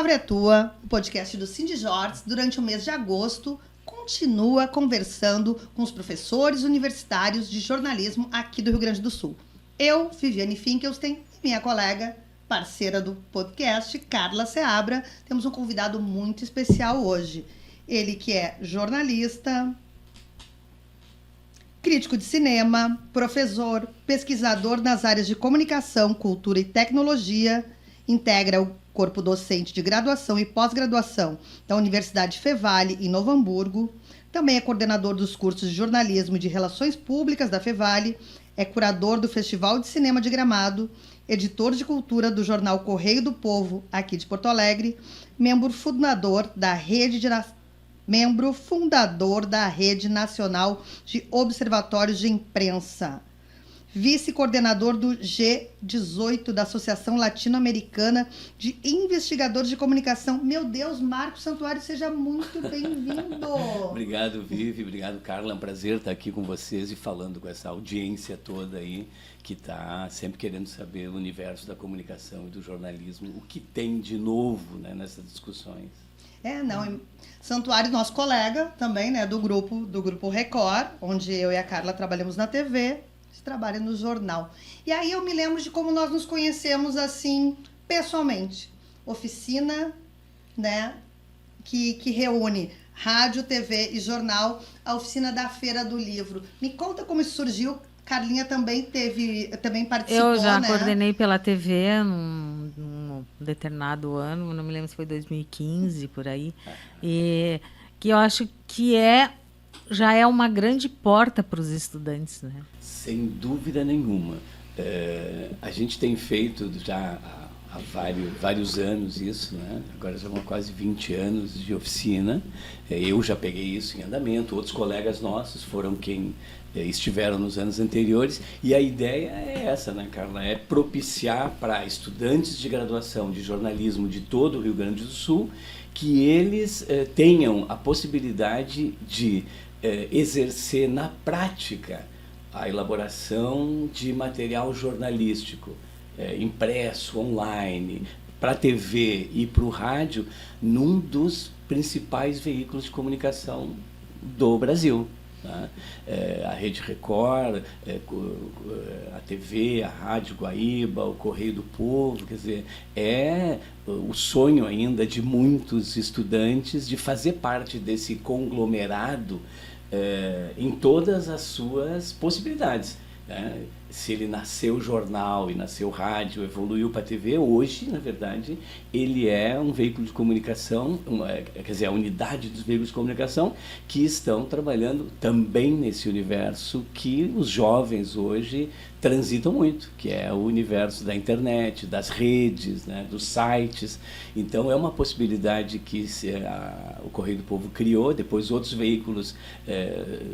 Palavra é Tua, o podcast do Cindy Jorge, durante o mês de agosto, continua conversando com os professores universitários de jornalismo aqui do Rio Grande do Sul. Eu, Viviane Finkelstein, e minha colega, parceira do podcast, Carla Seabra, temos um convidado muito especial hoje. Ele que é jornalista, crítico de cinema, professor, pesquisador nas áreas de comunicação, cultura e tecnologia, integra o corpo docente de graduação e pós-graduação da Universidade Fevale, em Novo Hamburgo. Também é coordenador dos cursos de jornalismo e de relações públicas da Fevale, é curador do Festival de Cinema de Gramado, editor de cultura do jornal Correio do Povo, aqui de Porto Alegre, membro fundador da Rede Nacional de Observatórios de Imprensa, vice-coordenador do G18 da Associação Latino-Americana de Investigadores de Comunicação. Meu Deus, Marcos Santuário, seja muito bem-vindo. Obrigado, Vivi. Obrigado, Carla. É um prazer estar aqui com vocês e falando com essa audiência toda aí que está sempre querendo saber o universo da comunicação e do jornalismo, o que tem de novo, né, nessas discussões. Santuário, nosso colega também, né, do grupo Record, onde eu e a Carla trabalhamos na TV, você trabalha no jornal. E aí eu me lembro de como nós nos conhecemos assim, pessoalmente. Oficina, né, que reúne rádio, TV e jornal, a oficina da Feira do Livro. Me conta como isso surgiu. Carlinha também participou, Eu já né? coordenei pela TV num determinado ano, não me lembro se foi 2015, por aí, e que eu acho que já é uma grande porta para os estudantes, né? Sem dúvida nenhuma. A gente tem feito já há vários anos isso, né? Agora já vão quase 20 anos de oficina. Eu já peguei isso em andamento, outros colegas nossos foram quem estiveram nos anos anteriores, e a ideia é essa, né, Carla? É propiciar para estudantes de graduação de jornalismo de todo o Rio Grande do Sul que eles tenham a possibilidade de exercer na prática a elaboração de material jornalístico, impresso, online, para a TV e para o rádio, num dos principais veículos de comunicação do Brasil. Tá? A Rede Record, a TV, a Rádio Guaíba, o Correio do Povo, quer dizer, é o sonho ainda de muitos estudantes de fazer parte desse conglomerado em todas as suas possibilidades, né? Se ele nasceu jornal e nasceu rádio, evoluiu para a TV, hoje, na verdade, ele é um veículo de comunicação, quer dizer, a unidade dos veículos de comunicação que estão trabalhando também nesse universo que os jovens hoje transitam muito, que é o universo da internet, das redes, né, dos sites. Então, é uma possibilidade que o Correio do Povo criou, depois outros veículos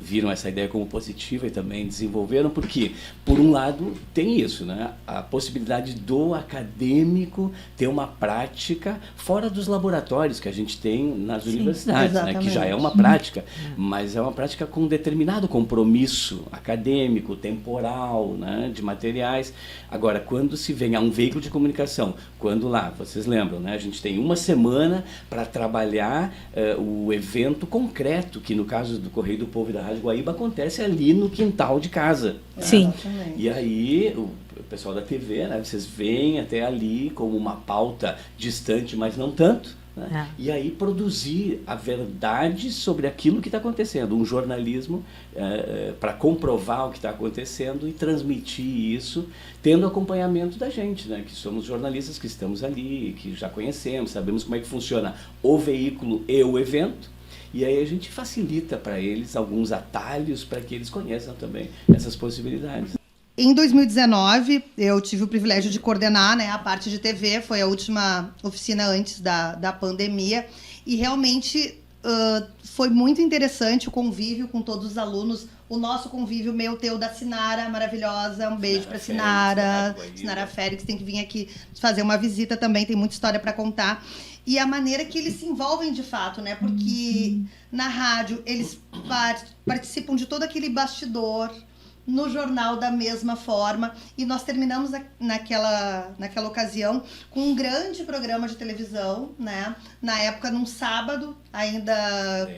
viram essa ideia como positiva e também desenvolveram, porque, por um lado, tem isso, né? A possibilidade do acadêmico ter uma prática fora dos laboratórios que a gente tem nas universidades, né? Que já é uma prática, mas é uma prática com determinado compromisso acadêmico, temporal, né? De materiais. Agora, quando se vem a um veículo de comunicação, quando lá, vocês lembram, né? A gente tem uma semana para trabalhar o evento concreto, que no caso do Correio do Povo e da Rádio Guaíba acontece ali no quintal de casa. Sim. Né? E aí o pessoal da TV, né, vocês veem até ali como uma pauta distante, mas não tanto, né? E aí produzir a verdade sobre aquilo que está acontecendo, um jornalismo para comprovar o que está acontecendo e transmitir isso, tendo acompanhamento da gente, né, que somos jornalistas que estamos ali, que já conhecemos, sabemos como é que funciona o veículo e o evento. E aí a gente facilita para eles alguns atalhos para que eles conheçam também essas possibilidades. Em 2019, eu tive o privilégio de coordenar, né, a parte de TV, foi a última oficina antes da pandemia, e realmente foi muito interessante o convívio com todos os alunos, o nosso convívio, meu, teu, da Sinara, maravilhosa, um beijo para Sinara, Sinara Félix, tem que vir aqui fazer uma visita também, tem muita história para contar. E a maneira que eles se envolvem de fato, né? Porque na rádio eles participam de todo aquele bastidor, no jornal da mesma forma. E nós terminamos naquela ocasião com um grande programa de televisão, né? Na época, num sábado, ainda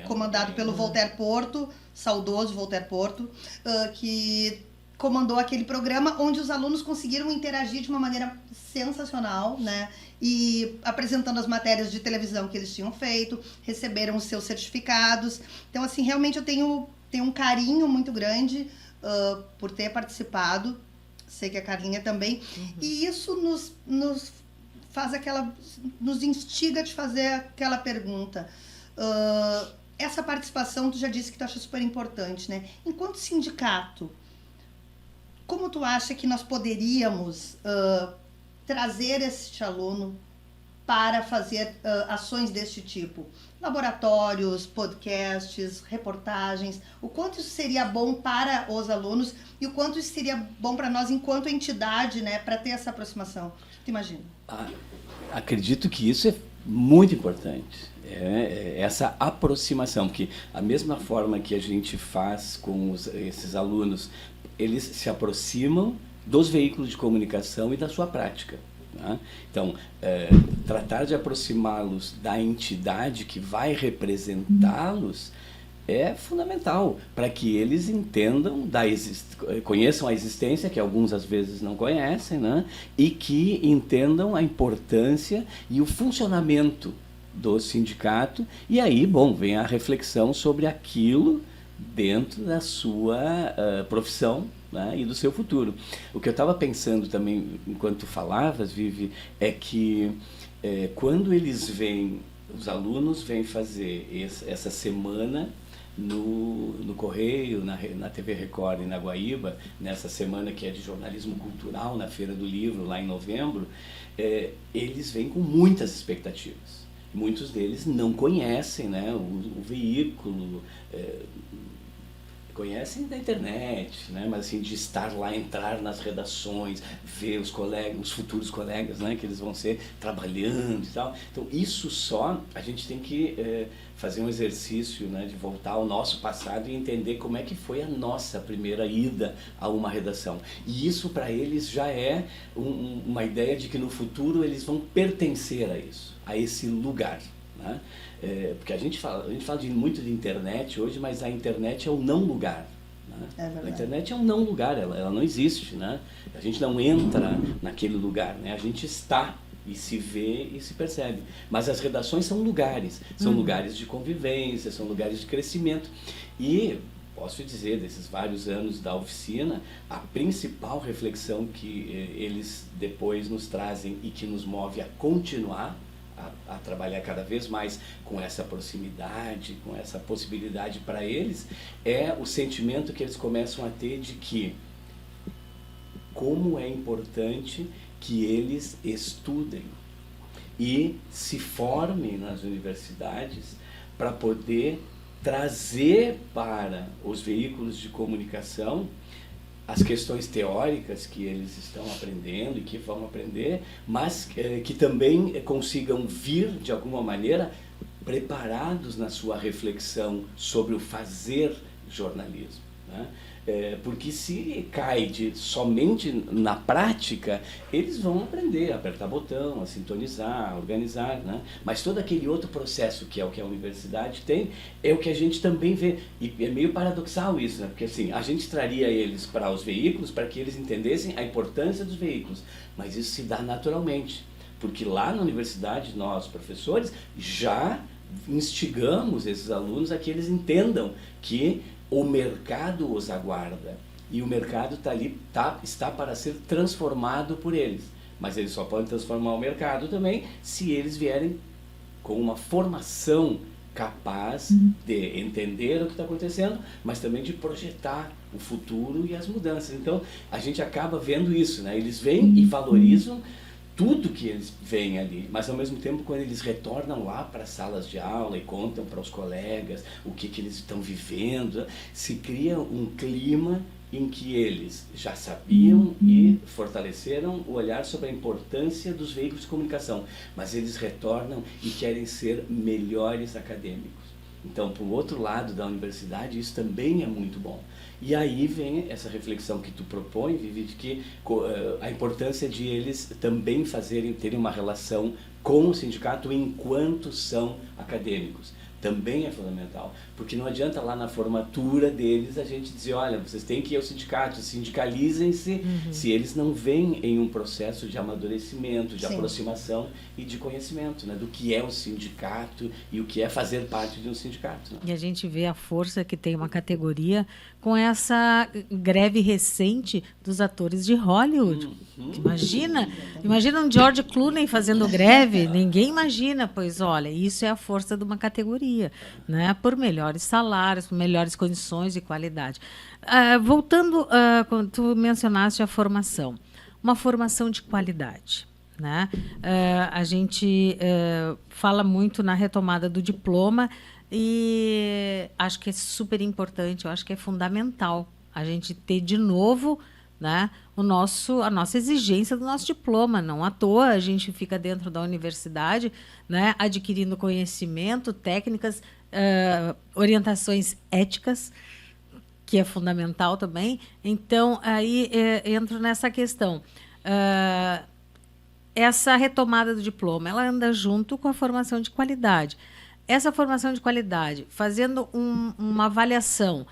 comandado pelo Voltaire Porto, saudoso Voltaire Porto, que comandou aquele programa onde os alunos conseguiram interagir de uma maneira sensacional, né? E apresentando as matérias de televisão que eles tinham feito, receberam os seus certificados. Então, assim, realmente eu tenho um carinho muito grande por ter participado. Sei que a Carlinha também. E isso nos faz nos instiga de fazer aquela pergunta. Essa participação, tu já disse que tu acha super importante, né? Enquanto sindicato, como tu acha que nós poderíamos trazer este aluno para fazer ações deste tipo? Laboratórios, podcasts, reportagens. O quanto isso seria bom para os alunos e o quanto isso seria bom para nós enquanto entidade, né, para ter essa aproximação? Tu imagina? Acredito que isso é muito importante. Essa aproximação, porque a mesma forma que a gente faz com esses alunos, eles se aproximam dos veículos de comunicação e da sua prática. Tá? Então, tratar de aproximá-los da entidade que vai representá-los é fundamental para que eles entendam, conheçam a existência, que alguns às vezes não conhecem, né? E que entendam a importância e o funcionamento do sindicato. E aí, vem a reflexão sobre aquilo dentro da sua profissão, né, e do seu futuro. O que eu estava pensando também, enquanto falavas, Vivi, é que quando os alunos vêm fazer essa semana no Correio, na TV Record e na Guaíba, nessa semana que é de jornalismo cultural, na Feira do Livro, lá em novembro, eles vêm com muitas expectativas. Muitos deles não conhecem, né, o veículo, conhecem da internet, né? Mas assim, de estar lá, entrar nas redações, ver os colegas, os futuros colegas, né? Que eles vão ser trabalhando e tal. Então, isso só, a gente tem que fazer um exercício, né? De voltar ao nosso passado e entender como é que foi a nossa primeira ida a uma redação. E isso, para eles, já é uma ideia de que no futuro eles vão pertencer a isso, a esse lugar, né? Porque a gente fala muito de internet hoje, mas a internet é o não lugar, né? A internet é um não lugar, ela não existe, né? A gente não entra naquele lugar, né? A gente está e se vê e se percebe. Mas as redações são lugares de convivência, são lugares de crescimento. E posso dizer, desses vários anos da oficina, a principal reflexão que eles depois nos trazem e que nos move a continuar a trabalhar cada vez mais com essa proximidade, com essa possibilidade para eles, é o sentimento que eles começam a ter de que como é importante que eles estudem e se formem nas universidades para poder trazer para os veículos de comunicação as questões teóricas que eles estão aprendendo e que vão aprender, mas que também consigam vir, de alguma maneira, preparados na sua reflexão sobre o fazer jornalismo, né? Porque se cai somente na prática, eles vão aprender a apertar botão, a sintonizar, a organizar, né? Mas todo aquele outro processo que é o que a universidade tem, é o que a gente também vê. E é meio paradoxal isso, né? Porque assim, a gente traria eles para os veículos para que eles entendessem a importância dos veículos, mas isso se dá naturalmente, porque lá na universidade nós, professores, já instigamos esses alunos a que eles entendam que o mercado os aguarda e o mercado está para ser transformado por eles, mas eles só podem transformar o mercado também se eles vierem com uma formação capaz de entender o que está acontecendo, mas também de projetar o futuro e as mudanças. Então a gente acaba vendo isso, né? Eles vêm e valorizam tudo que eles veem ali, mas ao mesmo tempo quando eles retornam lá para as salas de aula e contam para os colegas o que eles estão vivendo, se cria um clima em que eles já sabiam e fortaleceram o olhar sobre a importância dos veículos de comunicação, mas eles retornam e querem ser melhores acadêmicos. Então, para o outro lado da universidade, isso também é muito bom. E aí vem essa reflexão que tu propõe, Vivi, de que a importância de eles também terem uma relação com o sindicato enquanto são acadêmicos. Também é fundamental, porque não adianta lá na formatura deles a gente dizer, olha, vocês têm que ir ao sindicato, sindicalizem-se, se eles não vêm em um processo de amadurecimento, de aproximação e de conhecimento, né, do que é o sindicato e o que é fazer parte de um sindicato. Né? E a gente vê a força que tem uma categoria com essa greve recente dos atores de Hollywood. Imagina um George Clooney fazendo greve, ninguém imagina, pois olha, isso é a força de uma categoria, né? Por melhores salários, por melhores condições e qualidade. Voltando, quando tu mencionaste a formação, uma formação de qualidade. Né? A gente fala muito na retomada do diploma e acho que é super importante, eu acho que é fundamental a gente ter de novo, né, a nossa exigência do nosso diploma. Não à toa a gente fica dentro da universidade, né, adquirindo conhecimento, técnicas, orientações éticas, que é fundamental também. Então, aí entro nessa questão. Essa retomada do diploma, ela anda junto com a formação de qualidade. Essa formação de qualidade, fazendo uma avaliação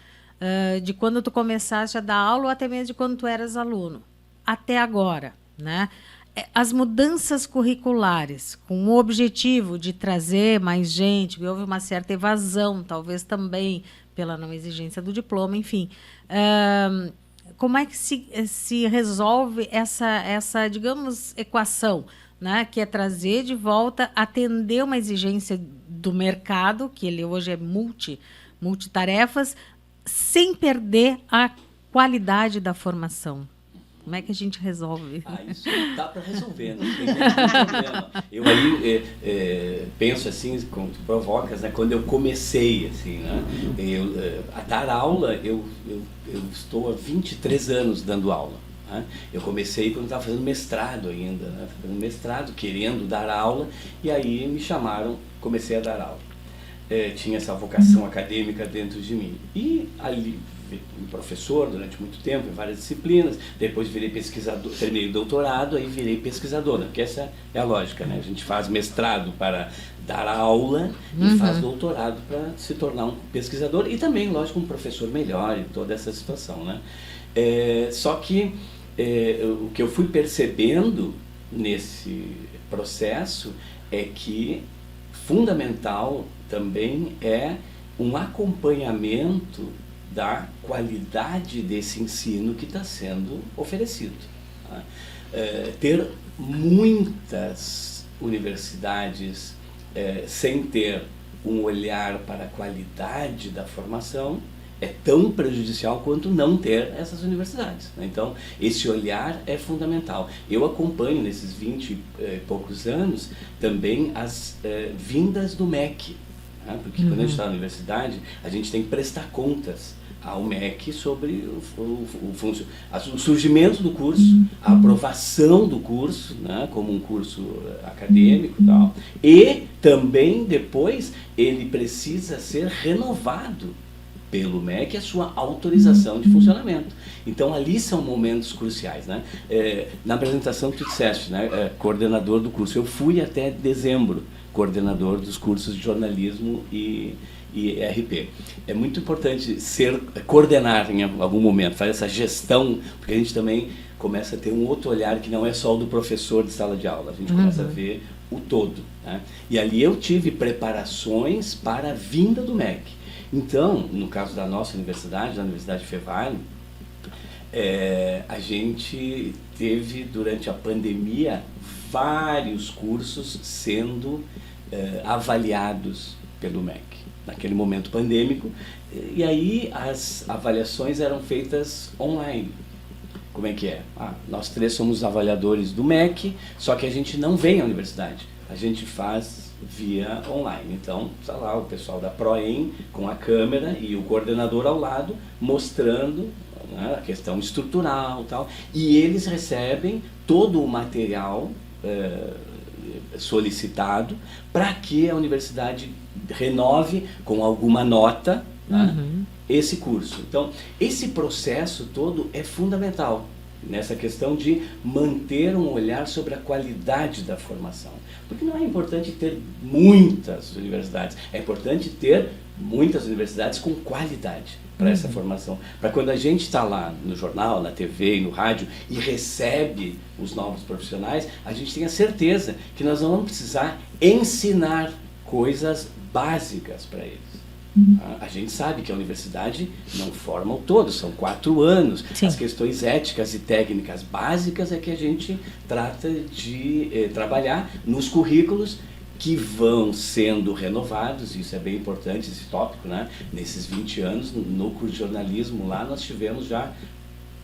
de quando tu começaste a dar aula ou até mesmo de quando tu eras aluno, até agora, né? As mudanças curriculares, com o objetivo de trazer mais gente, houve uma certa evasão, talvez também pela não exigência do diploma, enfim. Como é que se resolve essa, digamos, equação, né? Que é trazer de volta, atender uma exigência do mercado, que ele hoje é multitarefas, sem perder a qualidade da formação? Como é que a gente resolve? Isso dá para resolver, não tem nenhum problema. Eu aí penso assim, como tu provocas, né? Quando eu comecei assim, né? A dar aula, eu estou há 23 anos dando aula. Né? Eu comecei quando estava fazendo mestrado ainda, né? Fazendo mestrado, querendo dar aula, e aí me chamaram, comecei a dar aula. Tinha essa vocação acadêmica dentro de mim. E ali, um professor durante muito tempo, em várias disciplinas, depois virei pesquisador, terminei o doutorado, aí virei pesquisador, né? Porque essa é a lógica, né? A gente faz mestrado para dar aula e faz doutorado para se tornar um pesquisador e também, lógico, um professor melhor em toda essa situação, né? Só que o que eu fui percebendo nesse processo é que fundamental também é um acompanhamento da qualidade desse ensino que está sendo oferecido. Tá? Ter muitas universidades sem ter um olhar para a qualidade da formação é tão prejudicial quanto não ter essas universidades. Né? Então, esse olhar é fundamental. Eu acompanho nesses 20 e poucos anos também as vindas do MEC. Né? Porque quando a gente está na universidade, a gente tem que prestar contas ao MEC sobre o surgimento do curso, a aprovação do curso, né, como um curso acadêmico e tal, e também depois ele precisa ser renovado pelo MEC a sua autorização de funcionamento. Então ali são momentos cruciais. Né? Na apresentação tu disseste, né, coordenador do curso, eu fui até dezembro coordenador dos cursos de jornalismo e RP. É muito importante coordenar em algum momento, fazer essa gestão, porque a gente também começa a ter um outro olhar que não é só o do professor de sala de aula, a gente começa a ver o todo. Né? E ali eu tive preparações para a vinda do MEC. Então, no caso da nossa universidade, da Universidade Fevale, a gente teve, durante a pandemia, vários cursos sendo avaliados pelo MEC, naquele momento pandêmico, e aí as avaliações eram feitas online. Como é que é? Nós três somos avaliadores do MEC, só que a gente não vem à universidade, a gente faz via online. Então, está lá o pessoal da Proem com a câmera e o coordenador ao lado, mostrando, né, a questão estrutural e tal, e eles recebem todo o material solicitado para que a universidade renove com alguma nota, tá, esse curso. Então, esse processo todo é fundamental nessa questão de manter um olhar sobre a qualidade da formação. Porque não é importante ter muitas universidades, é importante ter muitas universidades com qualidade para essa formação. Para quando a gente está lá no jornal, na TV e no rádio e recebe os novos profissionais, a gente tem a certeza que nós não vamos precisar ensinar coisas básicas para eles. A gente sabe que a universidade não forma o todo, são 4 anos. Sim. As questões éticas e técnicas básicas é que a gente trata de trabalhar nos currículos que vão sendo renovados, isso é bem importante, esse tópico, né? Nesses 20 anos, no curso de jornalismo lá, nós tivemos já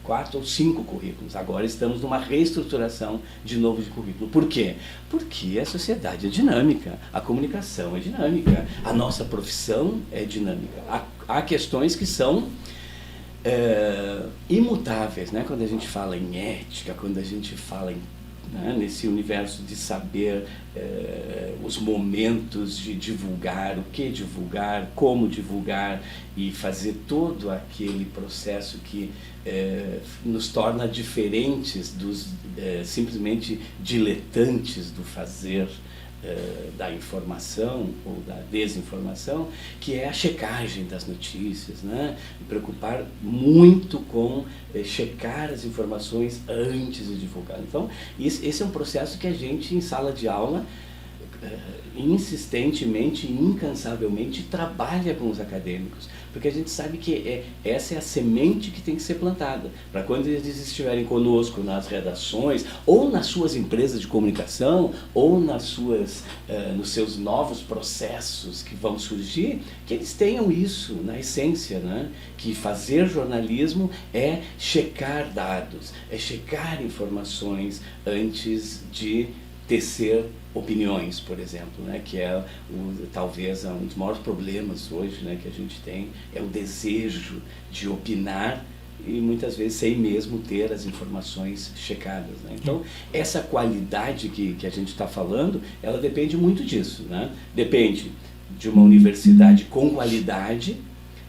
4 ou 5 currículos. Agora estamos numa reestruturação de novo de currículo. Por quê? Porque a sociedade é dinâmica, a comunicação é dinâmica, a nossa profissão é dinâmica. Há questões que são imutáveis, né? Quando a gente fala em ética, quando a gente fala nesse universo de saber os momentos de divulgar, o que divulgar, como divulgar e fazer todo aquele processo que nos torna diferentes dos simplesmente diletantes do fazer da informação ou da desinformação, que é a checagem das notícias, né? Me preocupar muito com checar as informações antes de divulgar. Então, esse é um processo que a gente, em sala de aula, insistentemente, incansavelmente, trabalha com os acadêmicos, porque a gente sabe que essa é a semente que tem que ser plantada, para quando eles estiverem conosco nas redações, ou nas suas empresas de comunicação, ou nos seus novos processos que vão surgir, que eles tenham isso na essência, né? Que fazer jornalismo é checar dados, é checar informações antes de tecer opiniões, por exemplo, né, que é talvez um dos maiores problemas hoje, né, que a gente tem, é o desejo de opinar e muitas vezes sem mesmo ter as informações checadas, né? Então, essa qualidade que a gente está falando, ela depende muito disso, né? Depende de uma universidade com qualidade,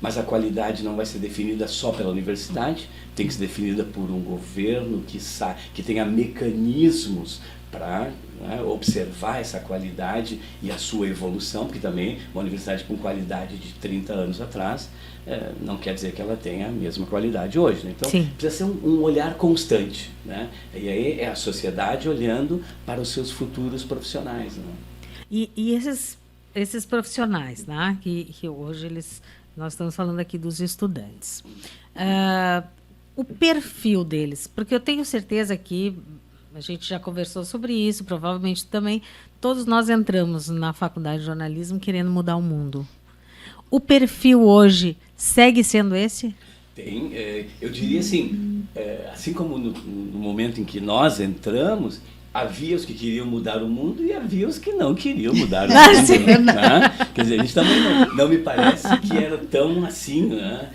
mas a qualidade não vai ser definida só pela universidade, tem que ser definida por um governo que tenha mecanismos para observar essa qualidade e a sua evolução, porque também uma universidade com qualidade de 30 anos atrás não quer dizer que ela tenha a mesma qualidade hoje, né? Então, Sim, precisa ser um olhar constante, né? E aí é a sociedade olhando para os seus futuros profissionais, né? E esses profissionais, né, que hoje nós estamos falando aqui dos estudantes, o perfil deles, porque eu tenho certeza que a gente já conversou sobre isso, provavelmente também todos nós entramos na faculdade de jornalismo querendo mudar o mundo. O perfil hoje segue sendo esse? Tem, eu diria assim, assim como no momento em que nós entramos, havia os que queriam mudar o mundo e havia os que não queriam mudar o mundo, né? Quer dizer, a gente também não me parece que era tão assim, né?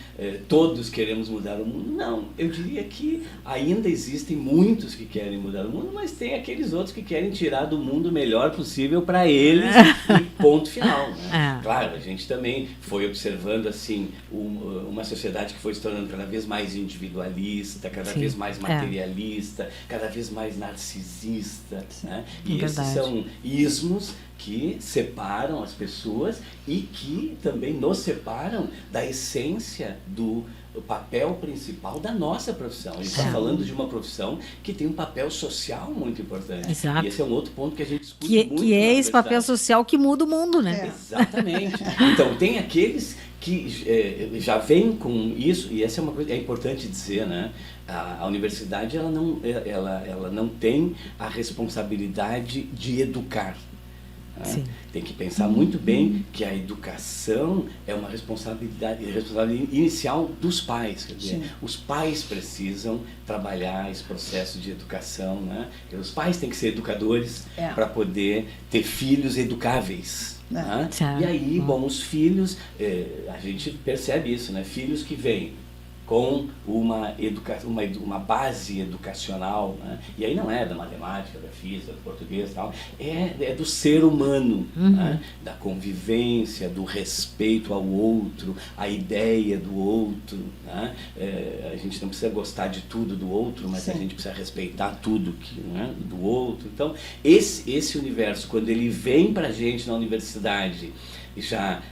Todos queremos mudar o mundo. Não, eu diria que ainda existem muitos que querem mudar o mundo, mas tem aqueles outros que querem tirar do mundo o melhor possível para eles e ponto final, né? Claro, a gente também foi observando assim uma sociedade que foi se tornando cada vez mais individualista, cada vez mais materialista, cada vez mais narcisista, né? E esses são ismos que separam as pessoas e que também nos separam da essência do papel principal da nossa profissão. A gente está falando de uma profissão que tem um papel social muito importante. Exato. E esse é um outro ponto que a gente discute muito. Que é esse papel social que muda o mundo, né? Exatamente. Então, tem aqueles que já vêm com isso, e essa é uma coisa é importante dizer, né? A universidade ela não tem a responsabilidade de educar. Né? Tem que pensar muito bem que a educação é uma responsabilidade inicial dos pais. Quer dizer, os pais precisam trabalhar esse processo de educação, né? Os pais têm que ser educadores para poder ter filhos educáveis. E aí, bom, os filhos, a gente percebe isso, né? Filhos que vêm com uma base educacional, né? E aí não é da matemática, da física, do português e tal, é do ser humano, né? Da convivência, do respeito ao outro, a ideia do outro, né? A gente não precisa gostar de tudo do outro, mas a gente precisa respeitar tudo né, do outro. Então, esse universo, quando ele vem para a gente na universidade, já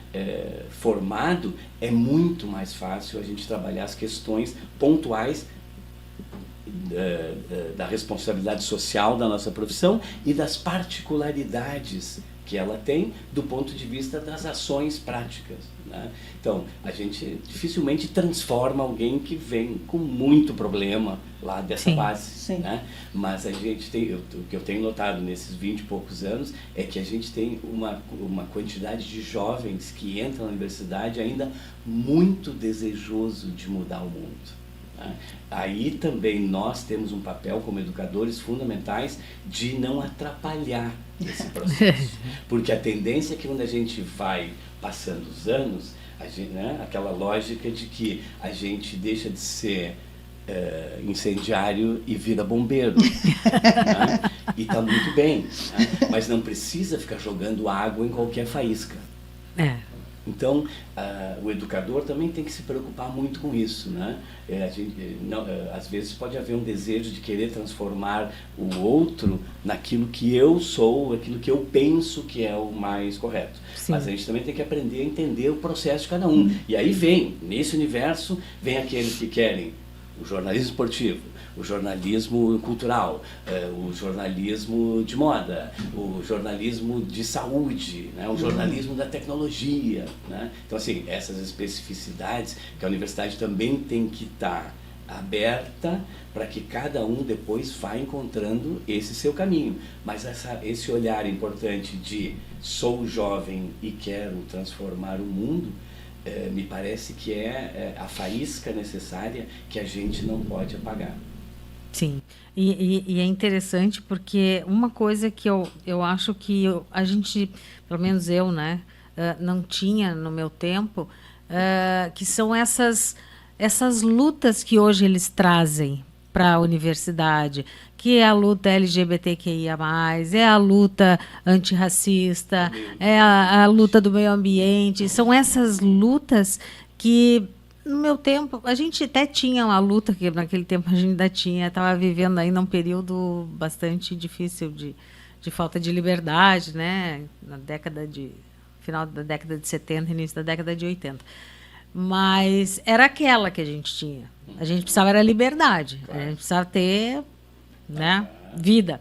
formado, é muito mais fácil a gente trabalhar as questões pontuais da responsabilidade social da nossa profissão e das particularidades que ela tem do ponto de vista das ações práticas, né? Então, a gente dificilmente transforma alguém que vem com muito problema lá dessa base, né? Mas a gente tem, o que eu tenho notado nesses 20 e poucos anos é que a gente tem uma quantidade de jovens que entram na universidade ainda muito desejoso de mudar o mundo. Aí também nós temos um papel como educadores fundamentais de não atrapalhar esse processo, porque a tendência é que quando a gente vai passando os anos, a gente, né, aquela lógica de que a gente deixa de ser incendiário e vira bombeiro, né? E está muito bem, né? Mas não precisa ficar jogando água em qualquer faísca. Então, o educador também tem que se preocupar muito com isso, né? Às vezes pode haver um desejo de querer transformar o outro naquilo que eu sou, aquilo que eu penso que é o mais correto. Mas a gente também tem que aprender a entender o processo de cada um. E aí nesse universo, vem aqueles que querem o jornalismo esportivo, o jornalismo cultural, o jornalismo de moda, o jornalismo de saúde, né? O jornalismo da tecnologia, né? Então, assim, essas especificidades que a universidade também tem que estar aberta para que cada um depois vá encontrando esse seu caminho. Mas esse olhar importante de sou jovem e quero transformar o mundo, me parece que é a faísca necessária que a gente não pode apagar. Sim, e é interessante porque uma coisa que eu acho que a gente, pelo menos eu, né, não tinha no meu tempo, que são essas lutas que hoje eles trazem para a universidade, que é a luta LGBTQIA+, é a luta antirracista, é a luta do meio ambiente, são essas lutas que no meu tempo, a gente até tinha uma luta, que naquele tempo a gente ainda tinha, estava vivendo ainda um período bastante difícil de falta de liberdade, né? Final da década de 70, início da década de 80. Mas era aquela que a gente tinha. A gente precisava era liberdade, a gente precisava ter, né, vida.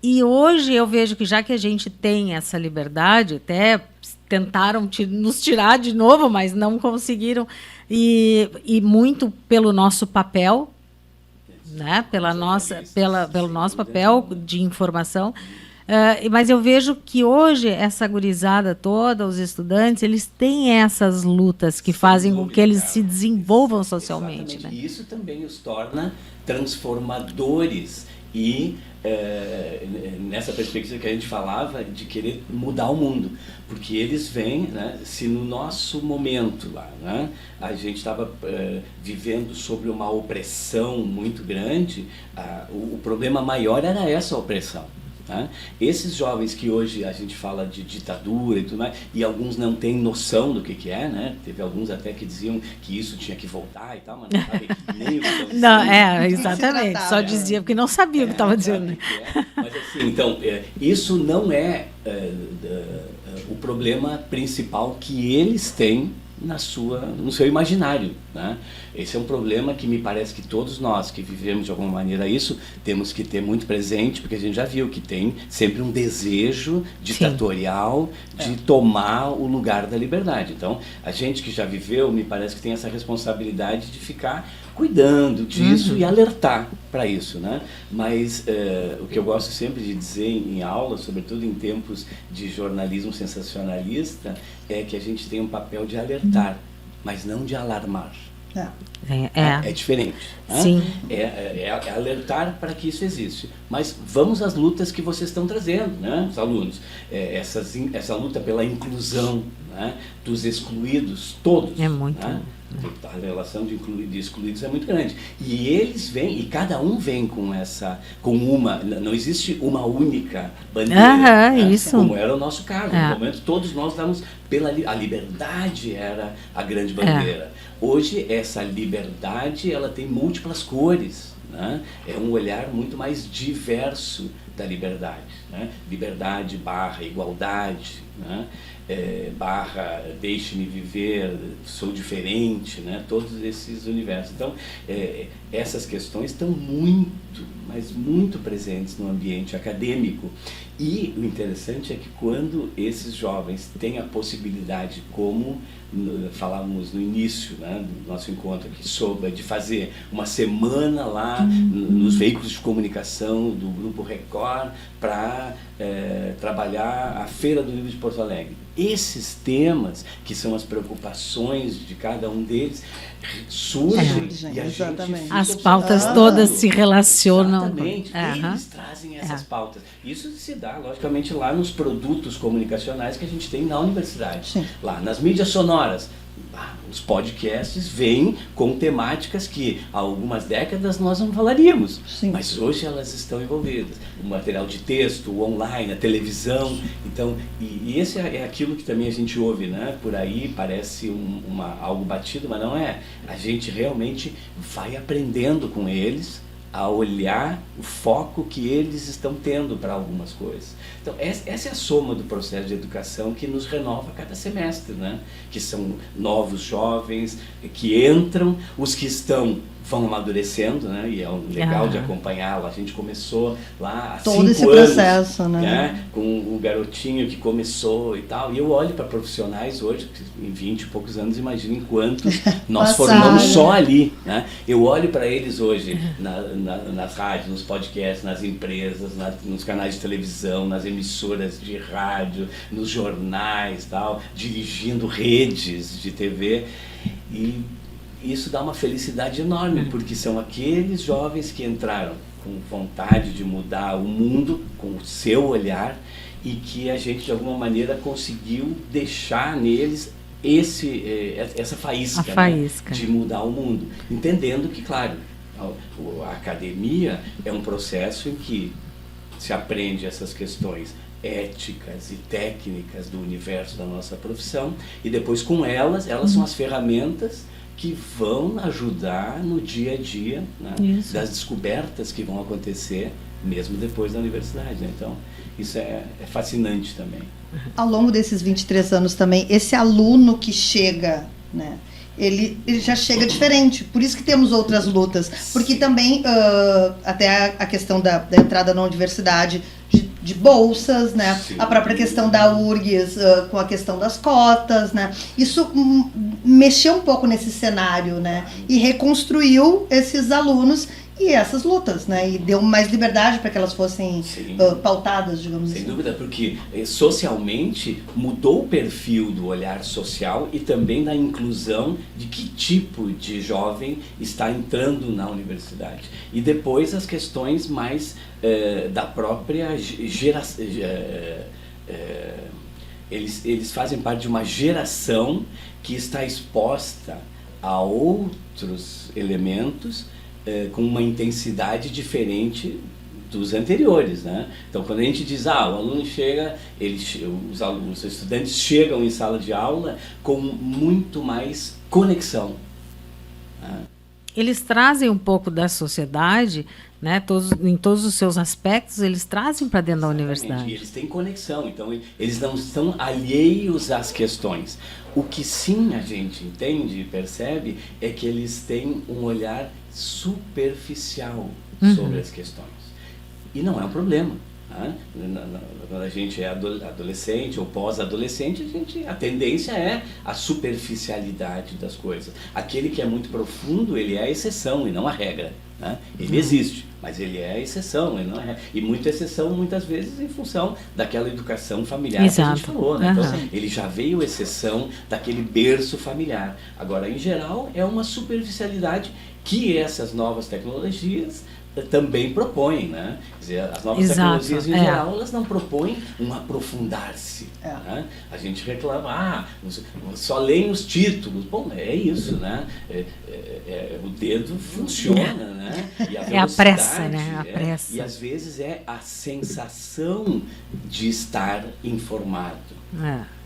E hoje eu vejo que já que a gente tem essa liberdade, até tentaram nos tirar de novo, mas não conseguiram, e muito pelo nosso papel, né? Pelo nosso papel de informação. Mas eu vejo que hoje essa gurizada toda, os estudantes, eles têm essas lutas que fazem com que eles se desenvolvam socialmente. Né? E isso também os torna transformadores e nessa perspectiva que a gente falava de querer mudar o mundo, porque eles vêm, né, se no nosso momento lá, né, a gente estava vivendo sobre uma opressão muito grande, o problema maior era essa opressão. Tá? Esses jovens que hoje a gente fala de ditadura e tudo mais, e alguns não têm noção do que é, né? Teve alguns até que diziam que isso tinha que voltar e tal, mas não sabem nem o que estão dizendo. Não, exatamente, só dizia porque não sabia o que estava dizendo. Né? Mas assim, então, isso não é o problema principal que eles têm no seu imaginário, né? Esse é um problema que me parece que todos nós que vivemos de alguma maneira isso temos que ter muito presente, porque a gente já viu que tem sempre um desejo ditatorial de tomar o lugar da liberdade. Então, a gente que já viveu, me parece que tem essa responsabilidade de ficar cuidando disso e alertar para isso, né? Mas o que eu gosto sempre de dizer em aula, sobretudo em tempos de jornalismo sensacionalista, é que a gente tem um papel de alertar, mas não de alarmar. É diferente. Sim. Né? É alertar para que isso existe. Mas vamos às lutas que vocês estão trazendo, né, os alunos. Essa luta pela inclusão, né, dos excluídos, todos. É muito. Né? A relação de excluídos é muito grande. E eles vêm, e cada um vem com uma, não existe uma única bandeira, né? Isso. Como era o nosso caso. No momento, todos nós dávamos a liberdade era a grande bandeira. Hoje, essa liberdade, ela tem múltiplas cores, né? É um olhar muito mais diverso da liberdade, né? Liberdade / igualdade, né? Barra deixe-me viver, sou diferente, né? Todos esses universos. Então, essas questões estão muito, mas muito presentes no ambiente acadêmico. E o interessante é que quando esses jovens têm a possibilidade, como falávamos no início, né, do nosso encontro aqui, de fazer uma semana lá nos veículos de comunicação do Grupo Record para trabalhar a Feira do Livro de Porto Alegre. Esses temas, que são as preocupações de cada um deles, surgem e a gente as pautas todas se relacionam. Exatamente, eles trazem essas pautas. Isso se dá, logicamente, lá nos produtos comunicacionais que a gente tem na universidade. Sim. Lá nas mídias sonoras. Os podcasts vêm com temáticas que há algumas décadas nós não falaríamos, mas hoje elas estão envolvidas. O material de texto, o online, a televisão. Então, e esse é aquilo que também a gente ouve, né? Por aí parece algo batido, mas não é. A gente realmente vai aprendendo com eles a olhar o foco que eles estão tendo para algumas coisas. Então, essa é a soma do processo de educação que nos renova a cada semestre, né? Que são novos jovens que entram, os que estão vão amadurecendo, né? E é legal de acompanhá-lo. A gente começou lá há 5 anos. Todo esse processo, né? Com um garotinho que começou e tal. E eu olho para profissionais hoje, em 20 e poucos anos, imaginem quantos nós formamos só ali, né? Eu olho para eles hoje nas rádios, nos podcasts, nas empresas, nos canais de televisão, nas emissoras de rádio, nos jornais, tal, dirigindo redes de TV. E isso dá uma felicidade enorme, porque são aqueles jovens que entraram com vontade de mudar o mundo, com o seu olhar, e que a gente, de alguma maneira, conseguiu deixar neles essa faísca, né, de mudar o mundo. Entendendo que, claro, a academia é um processo em que se aprende essas questões éticas e técnicas do universo da nossa profissão, e depois com elas são as ferramentas que vão ajudar no dia a dia, né, das descobertas que vão acontecer mesmo depois da universidade, né? Então, isso é fascinante também. Ao longo desses 23 anos também, esse aluno que chega, né, ele já chega diferente, por isso que temos outras lutas, porque também até a questão da entrada na universidade, de bolsas, né? A própria questão da URGS com a questão das cotas, né? Isso mexeu um pouco nesse cenário, né? E reconstruiu esses alunos e essas lutas, né? E deu mais liberdade para que elas fossem pautadas, digamos assim. Sem dúvida, porque socialmente mudou o perfil do olhar social e também da inclusão de que tipo de jovem está entrando na universidade. E depois as questões mais da própria geração. Eles fazem parte de uma geração que está exposta a outros elementos com uma intensidade diferente dos anteriores, né? Então, quando a gente diz, o aluno chega, os estudantes chegam em sala de aula com muito mais conexão, né? Eles trazem um pouco da sociedade, né? Em todos os seus aspectos, eles trazem para dentro da universidade. E eles têm conexão, então eles não estão alheios às questões. O que sim a gente entende e percebe é que eles têm um olhar superficial sobre as questões. E não é um problema. Né? Quando a gente é adolescente ou pós-adolescente, a tendência é a superficialidade das coisas. Aquele que é muito profundo, ele é a exceção e não a regra. Né? Ele existe, mas ele é a exceção, ele não é regra. E muita exceção, muitas vezes, em função daquela educação familiar que a gente falou. Né? Então, ele já veio exceção daquele berço familiar. Agora, em geral, é uma superficialidade que essas novas tecnologias também propõem, né? Quer dizer, as novas tecnologias em geral, elas não propõem um aprofundar-se. Né? A gente reclama, só leem os títulos. Bom, é isso, né? O dedo funciona, né? E a velocidade, a pressa, né? A pressa. E às vezes é a sensação de estar informado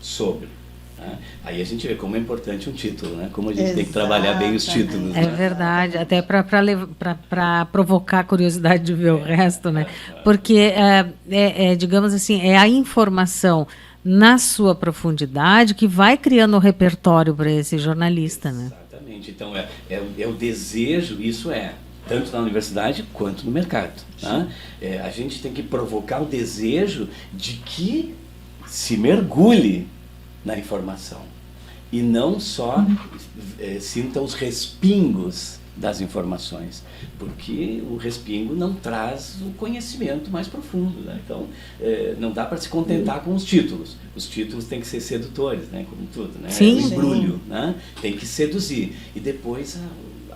sobre. Aí a gente vê como é importante um título, né? Como a gente tem que trabalhar bem os títulos. É verdade, até para provocar a curiosidade de ver o resto, né? Porque, digamos assim, é a informação na sua profundidade que vai criando o repertório para esse jornalista, né? Exatamente. Então, é o desejo, isso tanto na universidade quanto no mercado. Tá? A gente tem que provocar o desejo de que se mergulhe na informação e não só sinta os respingos das informações, porque o respingo não traz o conhecimento mais profundo, né? Então não dá para se contentar com os títulos têm que ser sedutores, né? Como tudo, né? Sim. O embrulho, né? Tem que seduzir e depois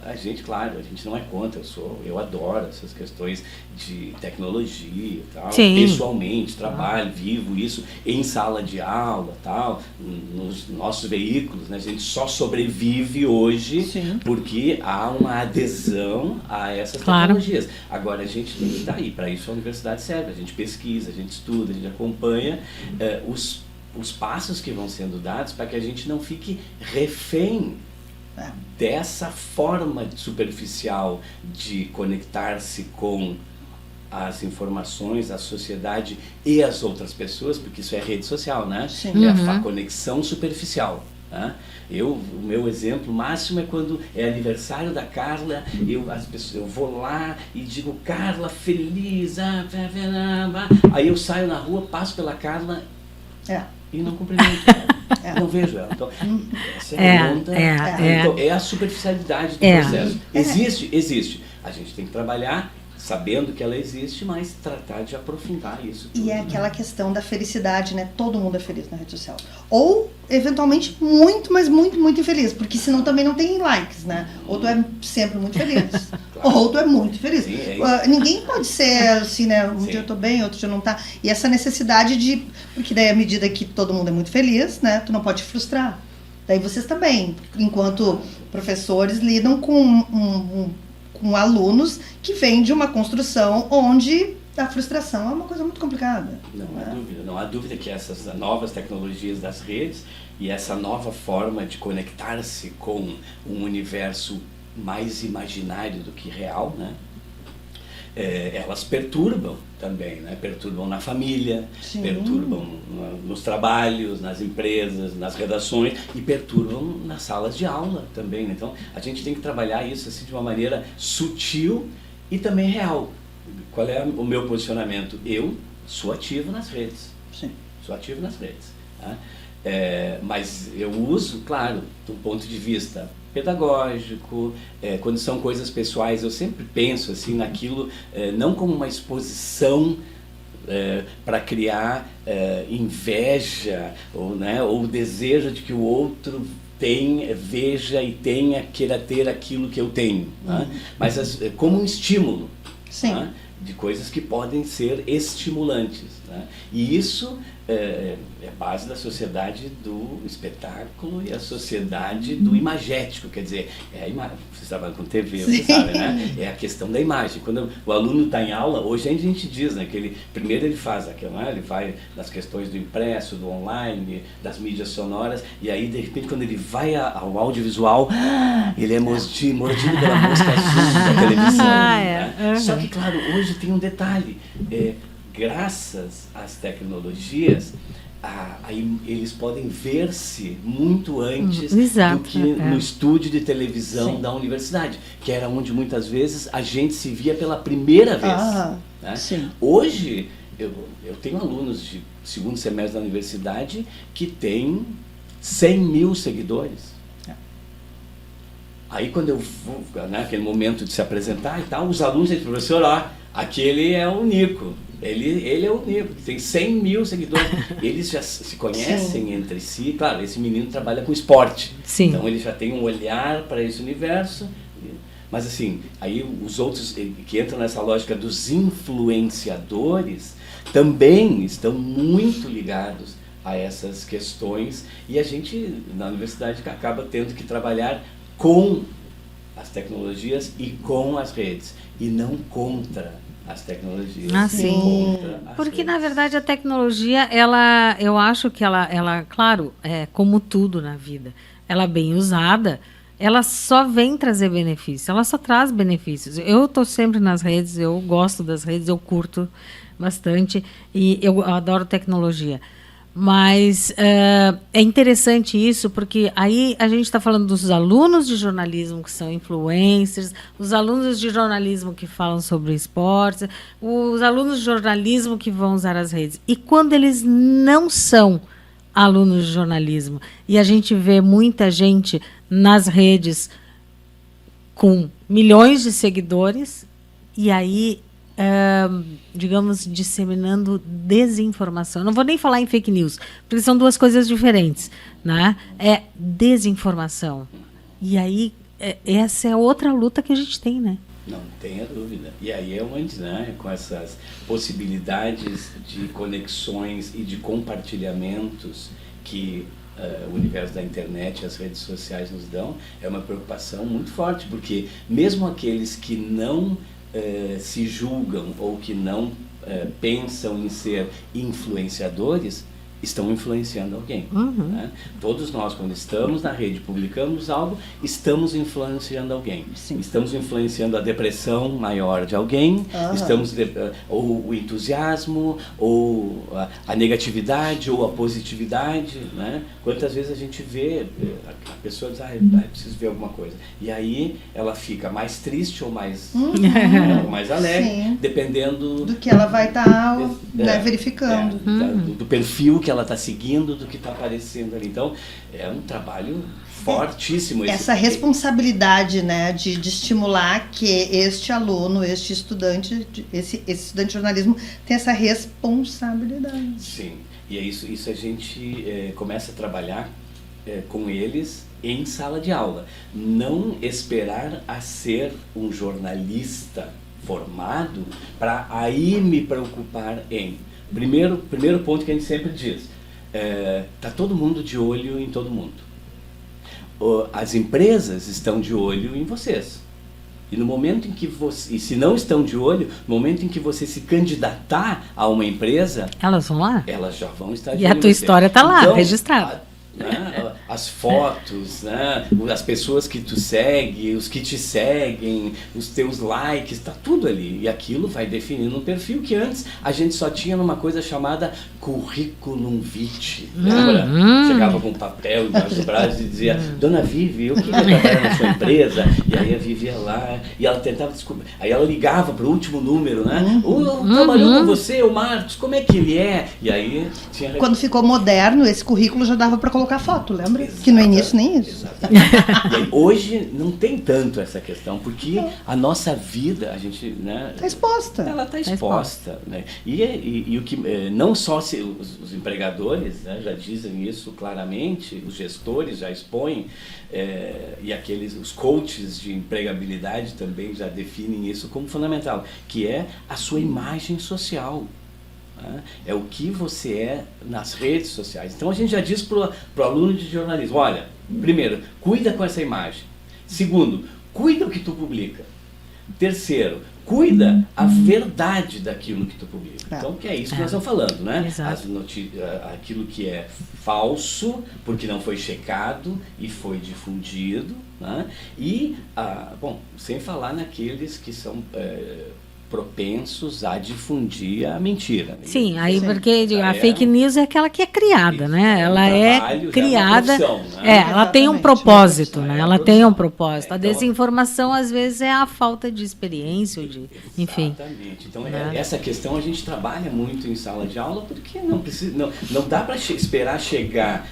a gente, claro, a gente não é contra, eu adoro essas questões de tecnologia e tal, Sim. pessoalmente, trabalho, vivo isso em sala de aula, tal, nos nossos veículos, né? A gente só sobrevive hoje porque há uma adesão a essas tecnologias. Agora, a gente tem que estar aí, para isso a universidade serve, a gente pesquisa, a gente estuda, a gente acompanha os passos que vão sendo dados para que a gente não fique refém dessa forma superficial de conectar-se com as informações, a sociedade e as outras pessoas, porque isso é rede social, né? É a conexão superficial. Né? O meu exemplo máximo é quando é aniversário da Carla, eu vou lá e digo, Carla, feliz, aí eu saio na rua, passo pela Carla e não cumprimento ela. Não vejo ela. Então, essa é a onda. Então, é a superficialidade do processo. Existe. A gente tem que trabalhar sabendo que ela existe, mas tratar de aprofundar isso tudo. E é aquela questão da felicidade, né? Todo mundo é feliz na rede social. Ou, eventualmente, muito, mas muito, muito infeliz. Porque senão também não tem likes, né? Ou tu é sempre muito feliz. Ou tu é muito feliz. Sim, ninguém pode ser assim, né? Um dia eu tô bem, outro dia não tá. E essa necessidade de... Porque daí, à medida que todo mundo é muito feliz, né? Tu não pode frustrar. Daí vocês também, enquanto professores, lidam com alunos que vêm de uma construção onde a frustração é uma coisa muito complicada. Não há dúvida que essas novas tecnologias das redes e essa nova forma de conectar-se com um universo mais imaginário do que real, né? Elas perturbam também, né? Perturbam na família, perturbam nos trabalhos, nas empresas, nas redações e perturbam nas salas de aula também. Né? Então, a gente tem que trabalhar isso assim, de uma maneira sutil e também real. Qual é o meu posicionamento? Eu sou ativo nas redes. Sou ativo nas redes. Tá? Mas eu uso, claro, do ponto de vista pedagógico, quando são coisas pessoais, eu sempre penso assim naquilo, não como uma exposição para criar inveja ou o desejo de que o outro veja e queira ter aquilo que eu tenho, né? Mas como um estímulo, né? De coisas que podem ser estimulantes, né? E isso é base da sociedade do espetáculo e a sociedade do imagético, quer dizer, vocês trabalham com TV, você sabe, né? É a questão da imagem. Quando o aluno está em aula, hoje a gente diz, né, que primeiro ele faz aquilo, né? Ele vai nas questões do impresso, do online, das mídias sonoras, e aí de repente quando ele vai ao audiovisual, ele é mordido pela mosca azul da televisão. Né? Só que, claro, hoje tem um detalhe, graças às tecnologias, aí eles podem ver-se muito antes do que no estúdio de televisão da universidade, que era onde muitas vezes a gente se via pela primeira vez. Né? Hoje, eu tenho alunos de segundo semestre da universidade que têm 100 mil seguidores. Aí quando eu vou, naquele momento de se apresentar e tal, os alunos dizem, professor, aquele é o Nico. Ele é o Nico, que tem 100 mil seguidores. Eles já se conhecem entre si. Claro, esse menino trabalha com esporte. Então ele já tem um olhar para esse universo. Mas assim, aí os outros que entram nessa lógica dos influenciadores também estão muito ligados a essas questões, e a gente na universidade acaba tendo que trabalhar com as tecnologias e com as redes, e não contra as tecnologias. Ah, sim. Contra as Porque, redes. na verdade, a tecnologia, eu acho que ela, claro, é como tudo na vida, ela bem usada, ela só vem trazer benefícios, ela só traz benefícios. Eu estou sempre nas redes, eu gosto das redes, eu curto bastante e eu adoro tecnologia. Mas é interessante isso, porque aí a gente está falando dos alunos de jornalismo que são influencers, os alunos de jornalismo que falam sobre esportes, os alunos de jornalismo que vão usar as redes. E quando eles não são alunos de jornalismo, e a gente vê muita gente nas redes com milhões de seguidores, e aí digamos, disseminando desinformação. Não vou nem falar em fake news, porque são duas coisas diferentes, né? É desinformação. E aí, essa é outra luta que a gente tem, né? Não tenha dúvida. E aí é onde, né, com essas possibilidades de conexões e de compartilhamentos que o universo da internet e as redes sociais nos dão, é uma preocupação muito forte, porque mesmo aqueles que não se julgam ou que não pensam em ser influenciadores, estão influenciando alguém. Né? Todos nós, quando estamos na rede, publicamos algo, estamos influenciando alguém. Sim. Estamos influenciando a depressão maior de alguém, ou o entusiasmo, ou a negatividade, ou a positividade. Né? Quantas vezes a gente vê, a pessoa diz, preciso ver alguma coisa. E aí ela fica mais triste ou mais, mais alegre, Sim. dependendo do que ela vai estar verificando. do perfil que ela está seguindo, do que está aparecendo ali. Então, é um trabalho fortíssimo. Essa responsabilidade, né, de estimular que este aluno, este estudante, esse estudante de jornalismo tem essa responsabilidade. Sim, e é isso a gente começa a trabalhar com eles em sala de aula. Não esperar a ser um jornalista formado para aí me preocupar em... Primeiro ponto que a gente sempre diz, tá todo mundo de olho em todo mundo. As empresas estão de olho em vocês. E no momento em que você, e se não estão de olho, no momento em que você se candidatar a uma empresa, elas vão lá? Elas já vão estar de E olho a tua em você. história está lá, Então, registrada. Né, as fotos, né, as pessoas que tu segue, os que te seguem, os teus likes, está tudo ali. E aquilo vai definindo um perfil que antes a gente só tinha numa coisa chamada currículum vitae. Lembra? Chegava com um papel embaixo do braço e dizia, Dona Vivi, eu queria trabalhar na sua empresa. E aí a Vivi ia lá e ela tentava descobrir. Aí ela ligava para o último número, né? Trabalhou com você, o Marcos, como é que ele é? E aí tinha... Quando ficou moderno, esse currículo já dava para colocar foto, lembra? Que no início nem isso. Exatamente. E aí, hoje não tem tanto essa questão, porque a nossa vida, a gente, né, Está exposta. ela está exposta, né? E o que não só os empregadores, né, já dizem isso claramente, os gestores já expõem, e os coaches de empregabilidade também já definem isso como fundamental, que é a sua imagem social. É o que você é nas redes sociais. Então a gente já diz para o aluno de jornalismo, olha, primeiro, cuida com essa imagem. Segundo, cuida o que tu publica. Terceiro, cuida a verdade daquilo que tu publica. Então, que é isso que nós estamos falando, né? Aquilo que é falso, porque não foi checado e foi difundido, né? E, sem falar naqueles que são... propensos a difundir a mentira. Sim, aí porque a fake news é aquela que é criada, né? Ela é criada, ela tem um propósito, né? Ela tem um propósito. A desinformação às vezes é a falta de experiência, enfim. Exatamente. Então essa questão a gente trabalha muito em sala de aula, porque não dá para esperar chegar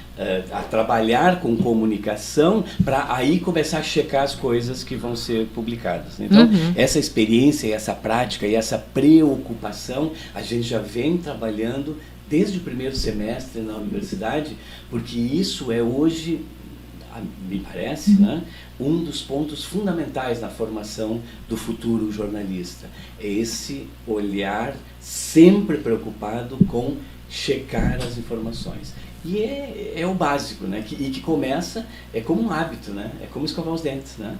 a trabalhar com comunicação para aí começar a checar as coisas que vão ser publicadas. Então, essa experiência e essa prática e essa preocupação, a gente já vem trabalhando desde o primeiro semestre na universidade, porque isso é hoje me parece, né, um dos pontos fundamentais na formação do futuro jornalista. É esse olhar sempre preocupado com checar as informações. E é o básico, né, que começa, é como um hábito, né, é como escovar os dentes, né?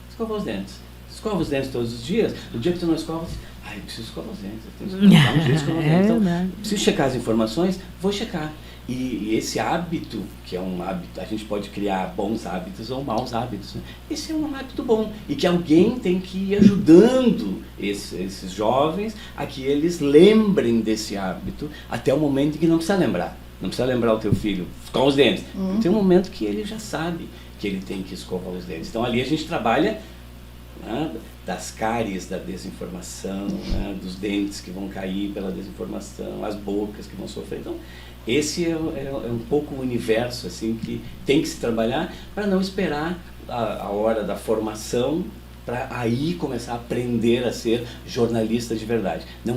Escovar os dentes. Escova os dentes todos os dias. No dia que tu não escova, eu preciso escovar os dentes. Eu tenho que escovar um jeito de escovar os dentes. Então, preciso checar as informações, vou checar. E esse hábito, que é um hábito, a gente pode criar bons hábitos ou maus hábitos, né? Esse é um hábito bom. E que alguém tem que ir ajudando esses jovens a que eles lembrem desse hábito até o momento em que não precisa lembrar. Não precisa lembrar o teu filho, escova os dentes. Tem um momento que ele já sabe que ele tem que escovar os dentes. Então ali a gente trabalha, né, das cáries da desinformação, né, dos dentes que vão cair pela desinformação, as bocas que vão sofrer. Então, esse é um pouco o universo assim, que tem que se trabalhar para não esperar a hora da formação para aí começar a aprender a ser jornalista de verdade. Não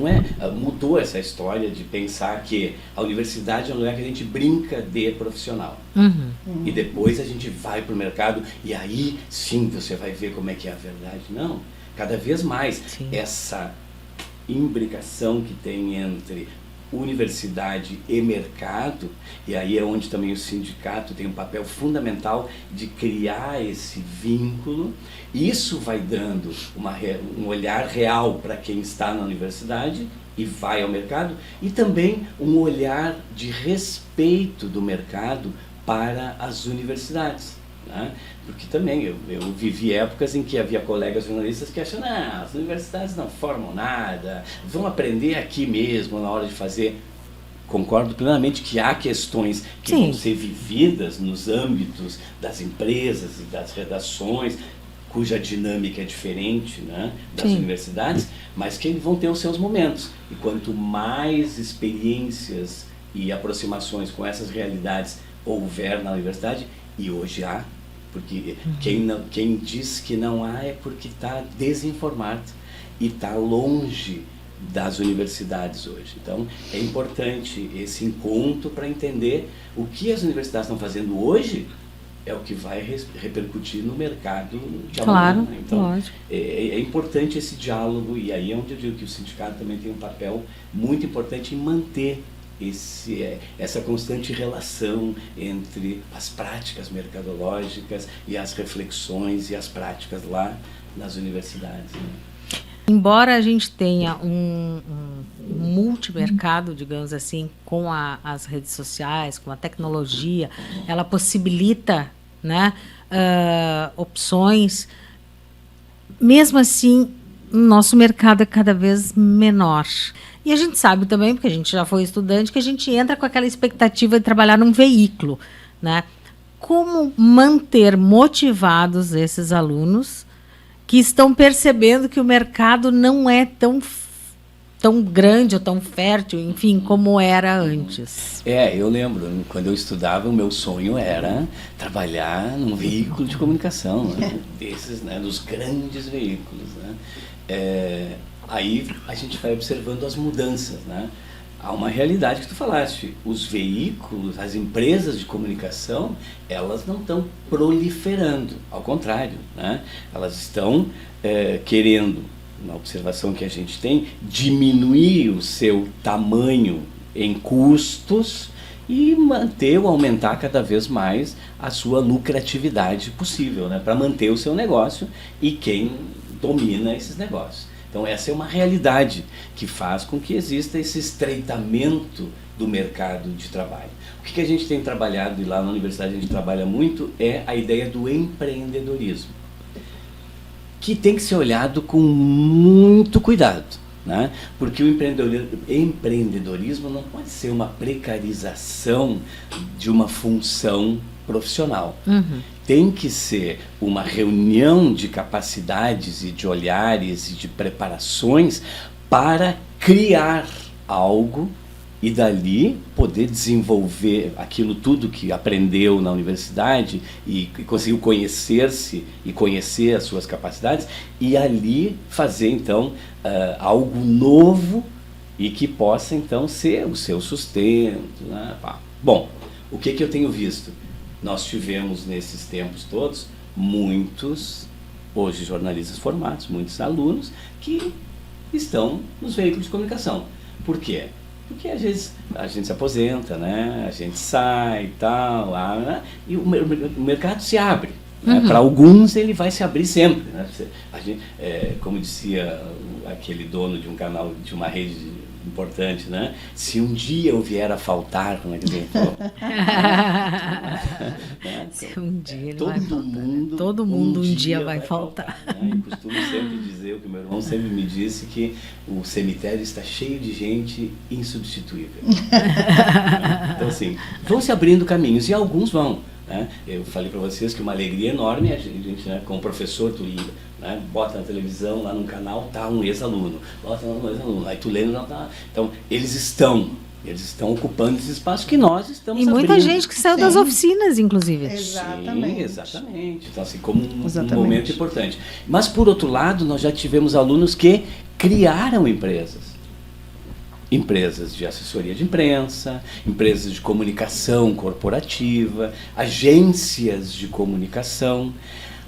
mudou essa história de pensar que a universidade é um lugar que a gente brinca de profissional. E depois a gente vai para o mercado e aí sim você vai ver como é que é a verdade. Não, cada vez mais essa imbricação que tem entre universidade e mercado, e aí é onde também o sindicato tem um papel fundamental de criar esse vínculo. Isso vai dando um olhar real para quem está na universidade e vai ao mercado, e também um olhar de respeito do mercado para as universidades, né? Porque também eu vivi épocas em que havia colegas jornalistas que acham, as universidades não formam nada, vão aprender aqui mesmo na hora de fazer. Concordo plenamente que há questões que vão ser vividas nos âmbitos das empresas e das redações, cuja dinâmica é diferente, né, das universidades, mas que vão ter os seus momentos. E quanto mais experiências e aproximações com essas realidades houver na universidade, e hoje há, porque quem diz que não há é porque está desinformado e está longe das universidades hoje. Então, é importante esse encontro para entender o que as universidades estão fazendo hoje é o que vai repercutir no mercado de amanhã. Né? Então, é importante esse diálogo, e aí é onde eu digo que o sindicato também tem um papel muito importante em manter essa constante relação entre as práticas mercadológicas e as reflexões e as práticas lá nas universidades. Né? Embora a gente tenha um multimercado, digamos assim, com as redes sociais, com a tecnologia, ela possibilita, né, opções. Mesmo assim, o nosso mercado é cada vez menor. E a gente sabe também, porque a gente já foi estudante, que a gente entra com aquela expectativa de trabalhar num veículo, né? Como manter motivados esses alunos que estão percebendo que o mercado não é tão grande ou tão fértil, enfim, como era antes? Eu lembro, quando eu estudava, o meu sonho era trabalhar num veículo de comunicação, né? Desses, né, dos grandes veículos, né? Aí a gente vai observando as mudanças, né? Há uma realidade que tu falaste, os veículos, as empresas de comunicação, elas não estão proliferando, ao contrário, né? Elas estão querendo, na observação que a gente tem, diminuir o seu tamanho em custos e manter ou aumentar cada vez mais a sua lucratividade possível, né? Para manter o seu negócio e quem domina esses negócios. Então essa é uma realidade que faz com que exista esse estreitamento do mercado de trabalho. O que a gente tem trabalhado, e lá na universidade a gente trabalha muito, é a ideia do empreendedorismo, que tem que ser olhado com muito cuidado, né? Porque o empreendedorismo não pode ser uma precarização de uma função profissional. Tem que ser uma reunião de capacidades e de olhares e de preparações para criar algo e dali poder desenvolver aquilo tudo que aprendeu na universidade e conseguiu conhecer-se e conhecer as suas capacidades e ali fazer então algo novo e que possa então ser o seu sustento, né? Bom, o que eu tenho visto? nós tivemos nesses tempos todos muitos, hoje jornalistas formados, muitos alunos que estão nos veículos de comunicação. Por quê? Porque às vezes a gente se aposenta, né? A gente sai e tal, né? E o mercado se abre. Né? Para alguns ele vai se abrir sempre. Né? A gente, como dizia aquele dono de um canal, de uma rede importante, né? Se um dia eu vier a faltar, como é que ele falou? Se um dia ele todo vai faltar. Mundo, Todo mundo um dia vai faltar. Né? Eu costumo sempre dizer, o que meu irmão sempre me disse, que o cemitério está cheio de gente insubstituível. Então, assim, vão se abrindo caminhos, e alguns vão. Né? Eu falei para vocês que uma alegria enorme a gente, né, como professor, tu liga, né, bota na televisão, lá num canal, tá um ex-aluno, bota lá um ex-aluno, aí tu lê no jornal, então eles estão ocupando esse espaço que nós estamos abrindo. E muita gente que saiu das oficinas, inclusive. Exatamente. Sim, exatamente. Então, assim, como um momento importante. Mas, por outro lado, nós já tivemos alunos que criaram empresas. Empresas de assessoria de imprensa, empresas de comunicação corporativa, agências de comunicação,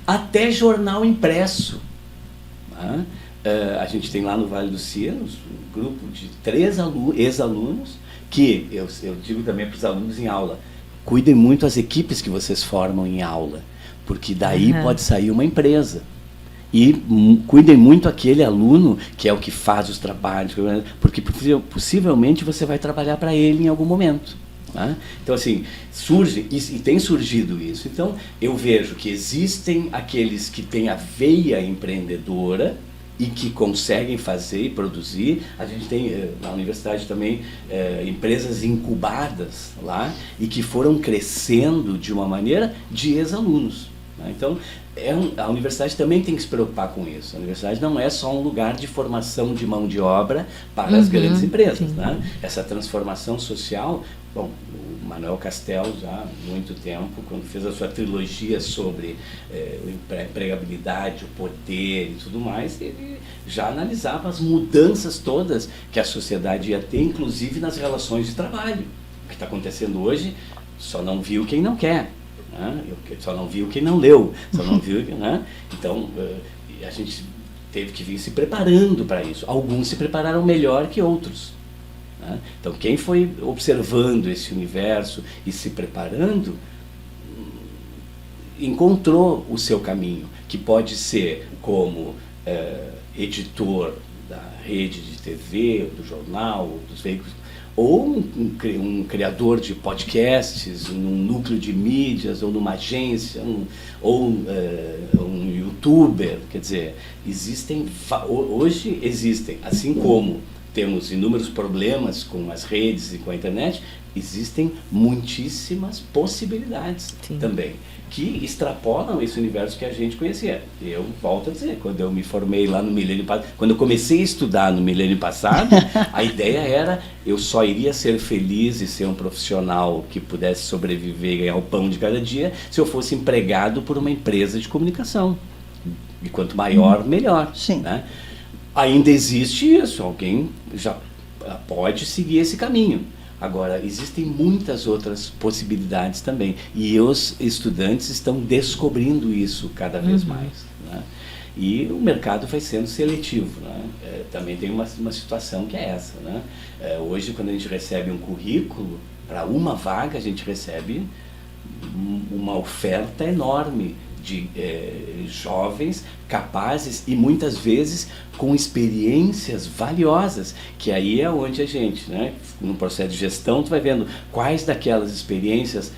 até jornal impresso. Né? A gente tem lá no Vale dos Sinos um grupo de 3 ex-alunos que, eu digo também para os alunos em aula, cuidem muito as equipes que vocês formam em aula, porque daí pode sair uma empresa. E cuidem muito aquele aluno que é o que faz os trabalhos, porque possivelmente você vai trabalhar para ele em algum momento. Né? Então, assim, surge, e tem surgido isso. Então, eu vejo que existem aqueles que têm a veia empreendedora e que conseguem fazer e produzir. A gente tem na universidade também empresas incubadas lá e que foram crescendo de uma maneira de ex-alunos. Né? Então, a universidade também tem que se preocupar com isso. A universidade não é só um lugar de formação de mão de obra para as grandes empresas. Né? Essa transformação social, bom, o Manuel Castells, já há muito tempo, quando fez a sua trilogia sobre a empregabilidade, o poder e tudo mais, ele já analisava as mudanças todas que a sociedade ia ter, inclusive nas relações de trabalho. O que está acontecendo hoje, só não viu quem não quer. Né? Só não viu quem não leu, só não viu, né? Então a gente teve que vir se preparando para isso. Alguns se prepararam melhor que outros. Né? Então quem foi observando esse universo e se preparando encontrou o seu caminho, que pode ser como editor da rede de TV, do jornal, dos veículos, ou um criador de podcasts, num núcleo de mídias, ou numa agência, ou um youtuber. Quer dizer, hoje existem, assim como temos inúmeros problemas com as redes e com a internet, existem muitíssimas possibilidades também, que extrapolam esse universo que a gente conhecia. Eu volto a dizer, quando eu me formei lá no milênio passado, quando eu comecei a estudar no milênio passado, a ideia era, eu só iria ser feliz e ser um profissional que pudesse sobreviver e ganhar o pão de cada dia se eu fosse empregado por uma empresa de comunicação. E quanto maior, melhor. Sim. Né? Ainda existe isso, alguém já pode seguir esse caminho. Agora, existem muitas outras possibilidades também, e os estudantes estão descobrindo isso cada vez mais. Né? E o mercado vai sendo seletivo. Né? Também tem uma situação que é essa. Né? Hoje, quando a gente recebe um currículo para uma vaga, a gente recebe uma oferta enorme de jovens capazes e muitas vezes com experiências valiosas, que aí é onde a gente, né, no processo de gestão, tu vai vendo quais daquelas experiências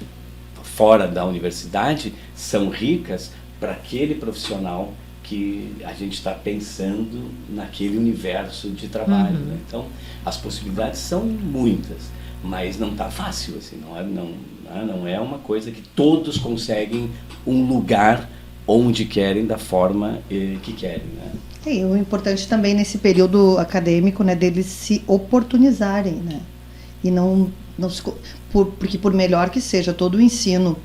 fora da universidade são ricas para aquele profissional que a gente está pensando naquele universo de trabalho. Né? Então, as possibilidades são muitas, mas não está fácil, assim, não é uma coisa que todos conseguem um lugar onde querem, da forma que querem. Né? E o importante também nesse período acadêmico, né, deles se oportunizarem, né? E porque por melhor que seja todo o ensino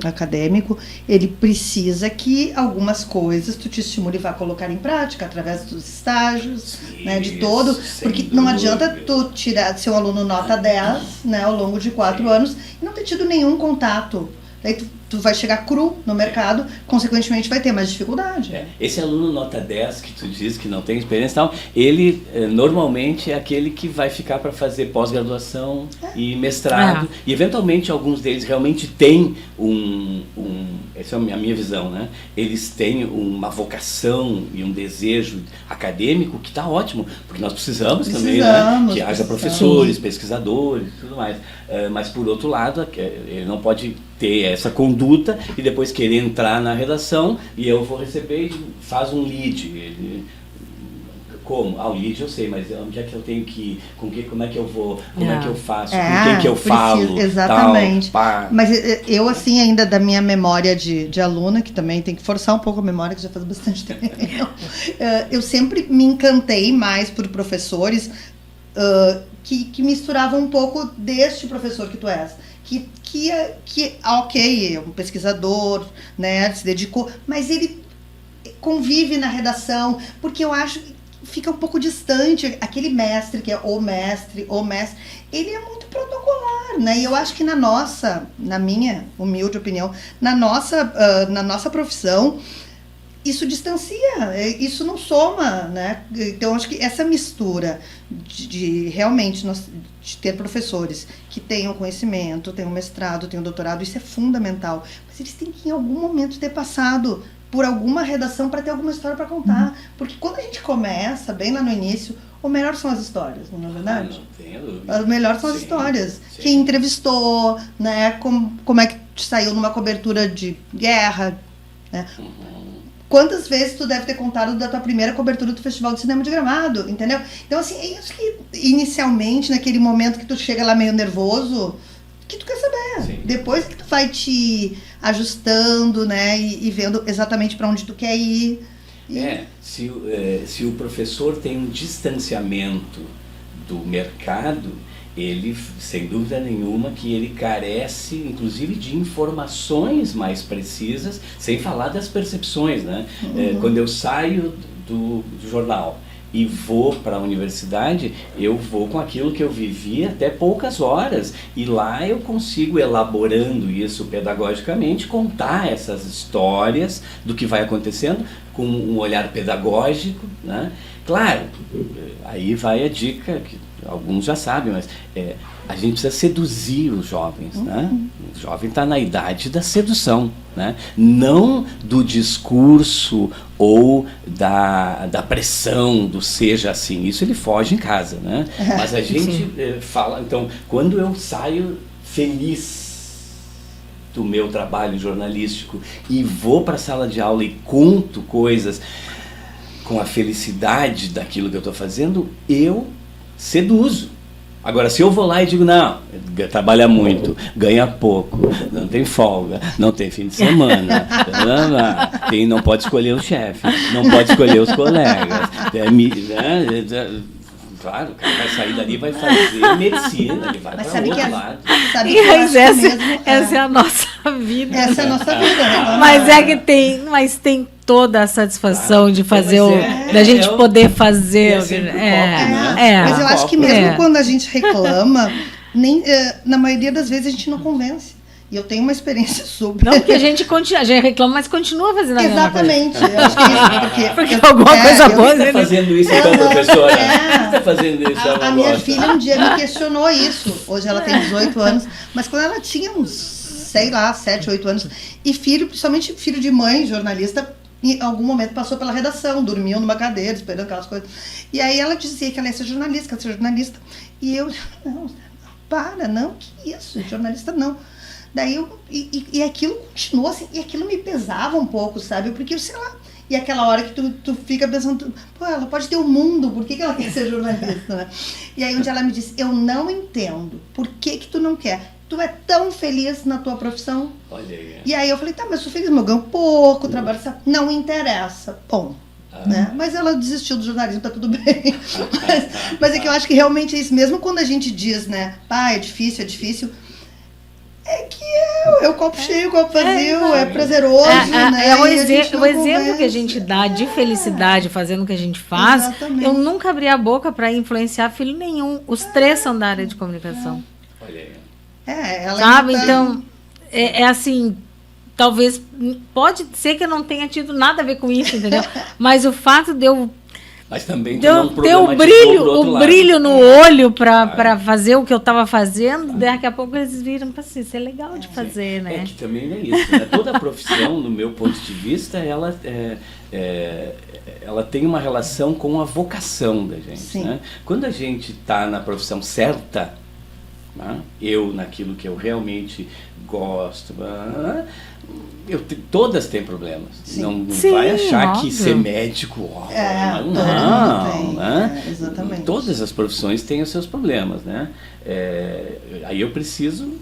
acadêmico, ele precisa que algumas coisas tu te estimule e vá colocar em prática através dos estágios, né, de todo, porque não adianta tu tirar seu aluno nota 10, né, ao longo de 4 anos e não ter tido nenhum contato Daí tu vai chegar cru no mercado, consequentemente vai ter mais dificuldade. Esse aluno nota 10 que tu diz que não tem experiência e tal, ele normalmente é aquele que vai ficar para fazer pós-graduação e mestrado, e eventualmente alguns deles realmente têm essa é a minha visão, né? Eles têm uma vocação e um desejo acadêmico que está ótimo, porque nós precisamos também, né? Que haja professores, pesquisadores e tudo mais. Mas por outro lado, ele não pode ter essa conduta e depois querer entrar na redação e eu vou receber e faz um lead. Como? O lead eu sei, mas onde é que eu tenho que ir? Como é que eu vou? Como é que eu faço? Com quem que eu falo? Exatamente. Tal, mas eu, assim, ainda da minha memória de aluna, que também tem que forçar um pouco a memória, que já faz bastante tempo, eu sempre me encantei mais por professores que misturavam um pouco deste professor que tu és. Ok, é um pesquisador, né, se dedicou, mas ele convive na redação, porque eu acho que fica um pouco distante, aquele mestre que é o mestre, ele é muito protocolar, né, e eu acho que na minha humilde opinião, na nossa profissão, isso distancia, isso não soma, né? Então, acho que essa mistura de realmente de ter professores que tenham conhecimento, tenham mestrado, tenham doutorado, isso é fundamental. Mas eles têm que, em algum momento, ter passado por alguma redação para ter alguma história para contar. Porque quando a gente começa, bem lá no início, o melhor são as histórias, não é verdade? O melhor são as histórias. Sim. Quem entrevistou, né? Como é que saiu numa cobertura de guerra, né? Quantas vezes tu deve ter contado da tua primeira cobertura do Festival de Cinema de Gramado, entendeu? Então, assim, é isso que, inicialmente, naquele momento que tu chega lá meio nervoso, que tu quer saber. Sim. Depois que tu vai te ajustando, né, e vendo exatamente para onde tu quer ir. Se o professor tem um distanciamento do mercado, ele, sem dúvida nenhuma, que ele carece, inclusive, de informações mais precisas, sem falar das percepções, né? Quando eu saio do jornal e vou para a universidade, eu vou com aquilo que eu vivi até poucas horas, e lá eu consigo, elaborando isso pedagogicamente, contar essas histórias do que vai acontecendo com um olhar pedagógico, né? Claro, aí vai a dica que alguns já sabem, mas a gente precisa seduzir os jovens, né? O jovem está na idade da sedução, né? Não do discurso ou da pressão do seja assim. Isso ele foge em casa, né? Mas a gente fala, então, quando eu saio feliz do meu trabalho jornalístico e vou para a sala de aula e conto coisas com a felicidade daquilo que eu estou fazendo, eu seduzo. Agora, se eu vou lá e digo, não, trabalha muito, ganha pouco, não tem folga, não tem fim de semana, não pode escolher o chefe, não pode escolher os colegas, claro, o cara vai sair dali e vai fazer medicina, ele vai para outro lado. Essa é a nossa vida. Essa é a nossa vida. Mas tem toda a satisfação de fazer da gente poder fazer. Mas eu acho que mesmo quando a gente reclama, na maioria das vezes a gente não convence. E eu tenho uma experiência super... Não, porque a gente reclama, mas continua fazendo a mesma coisa. Exatamente. Eu acho que é isso, porque alguma coisa boa... Você está fazendo isso então, professora? Você está fazendo isso? A minha filha um dia me questionou isso. Hoje ela tem 18 anos. Mas quando ela tinha uns, sei lá, 7, 8 anos, e principalmente filho de mãe, jornalista, em algum momento passou pela redação, dormiam numa cadeira, esperando aquelas coisas. E aí ela dizia que ela ia ser jornalista, E eu, não, que isso, jornalista não. Daí e aquilo continuou assim, e aquilo me pesava um pouco, sabe? Porque, sei lá, e aquela hora que tu fica pensando, pô, ela pode ter o mundo, por que ela quer ser jornalista, né? E aí um dia ela me disse, eu não entendo, por que tu não quer? Tu é tão feliz na tua profissão? Olha aí. E aí eu falei, tá, mas eu sou feliz, eu ganho pouco, trabalho, não interessa. Bom, né? Mas ela desistiu do jornalismo, tá tudo bem. mas é que eu acho que realmente é isso, mesmo quando a gente diz, né, é difícil, é que é o copo cheio, o copo vazio, é prazeroso, né? É o exemplo que a gente dá de felicidade fazendo o que a gente faz. Exatamente. Eu nunca abri a boca para influenciar filho nenhum. Os três são da área de comunicação. Olha aí. Ela sabe? Então, é assim, talvez, pode ser que eu não tenha tido nada a ver com isso, entendeu? Mas o fato de eu Mas também ter o brilho no olho para fazer o que eu estava fazendo, daqui a pouco eles viram para assim, isso é legal de fazer, né? É que também é isso, né? Toda profissão, no meu ponto de vista, ela tem uma relação com a vocação da gente, né? Quando a gente está na profissão certa, né? Eu naquilo que eu realmente gosto, todas têm problemas. Não vai achar que ser médico, não, né? Exatamente. Todas as profissões têm os seus problemas, né? Aí eu preciso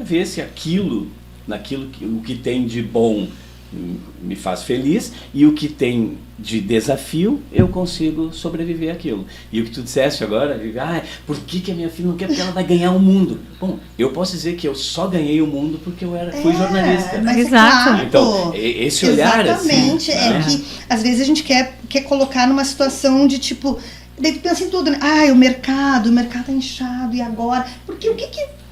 ver se o que tem de bom me faz feliz e o que tem de desafio eu consigo sobreviver àquilo. E o que tu disseste agora, por que a minha filha não quer? Porque ela vai ganhar o mundo. Bom, eu posso dizer que eu só ganhei o mundo porque eu fui jornalista. Mas exato. Claro, então, esse olhar exatamente, assim, que às vezes a gente quer colocar numa situação de tipo, daí tu pensa em tudo, né? O mercado tá inchado, e agora? Porque o que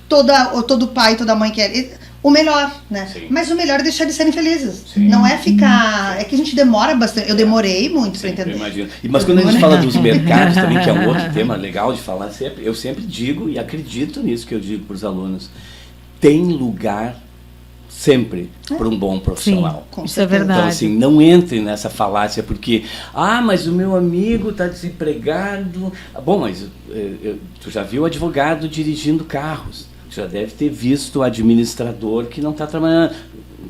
todo pai, toda mãe quer? O melhor, né? Sim. Mas o melhor é deixar de serem felizes. Sim. Não é ficar... É que a gente demora bastante. Eu demorei muito para entender. Eu imagino. Mas quando a gente fala dos mercados também, que é um outro tema legal de falar, eu sempre digo e acredito nisso que eu digo para os alunos. Tem lugar sempre para um bom profissional. Sim, isso é verdade. Então, assim, não entre nessa falácia porque, mas o meu amigo está desempregado. Bom, mas tu já viu advogado dirigindo carros. Já deve ter visto o administrador que não está trabalhando.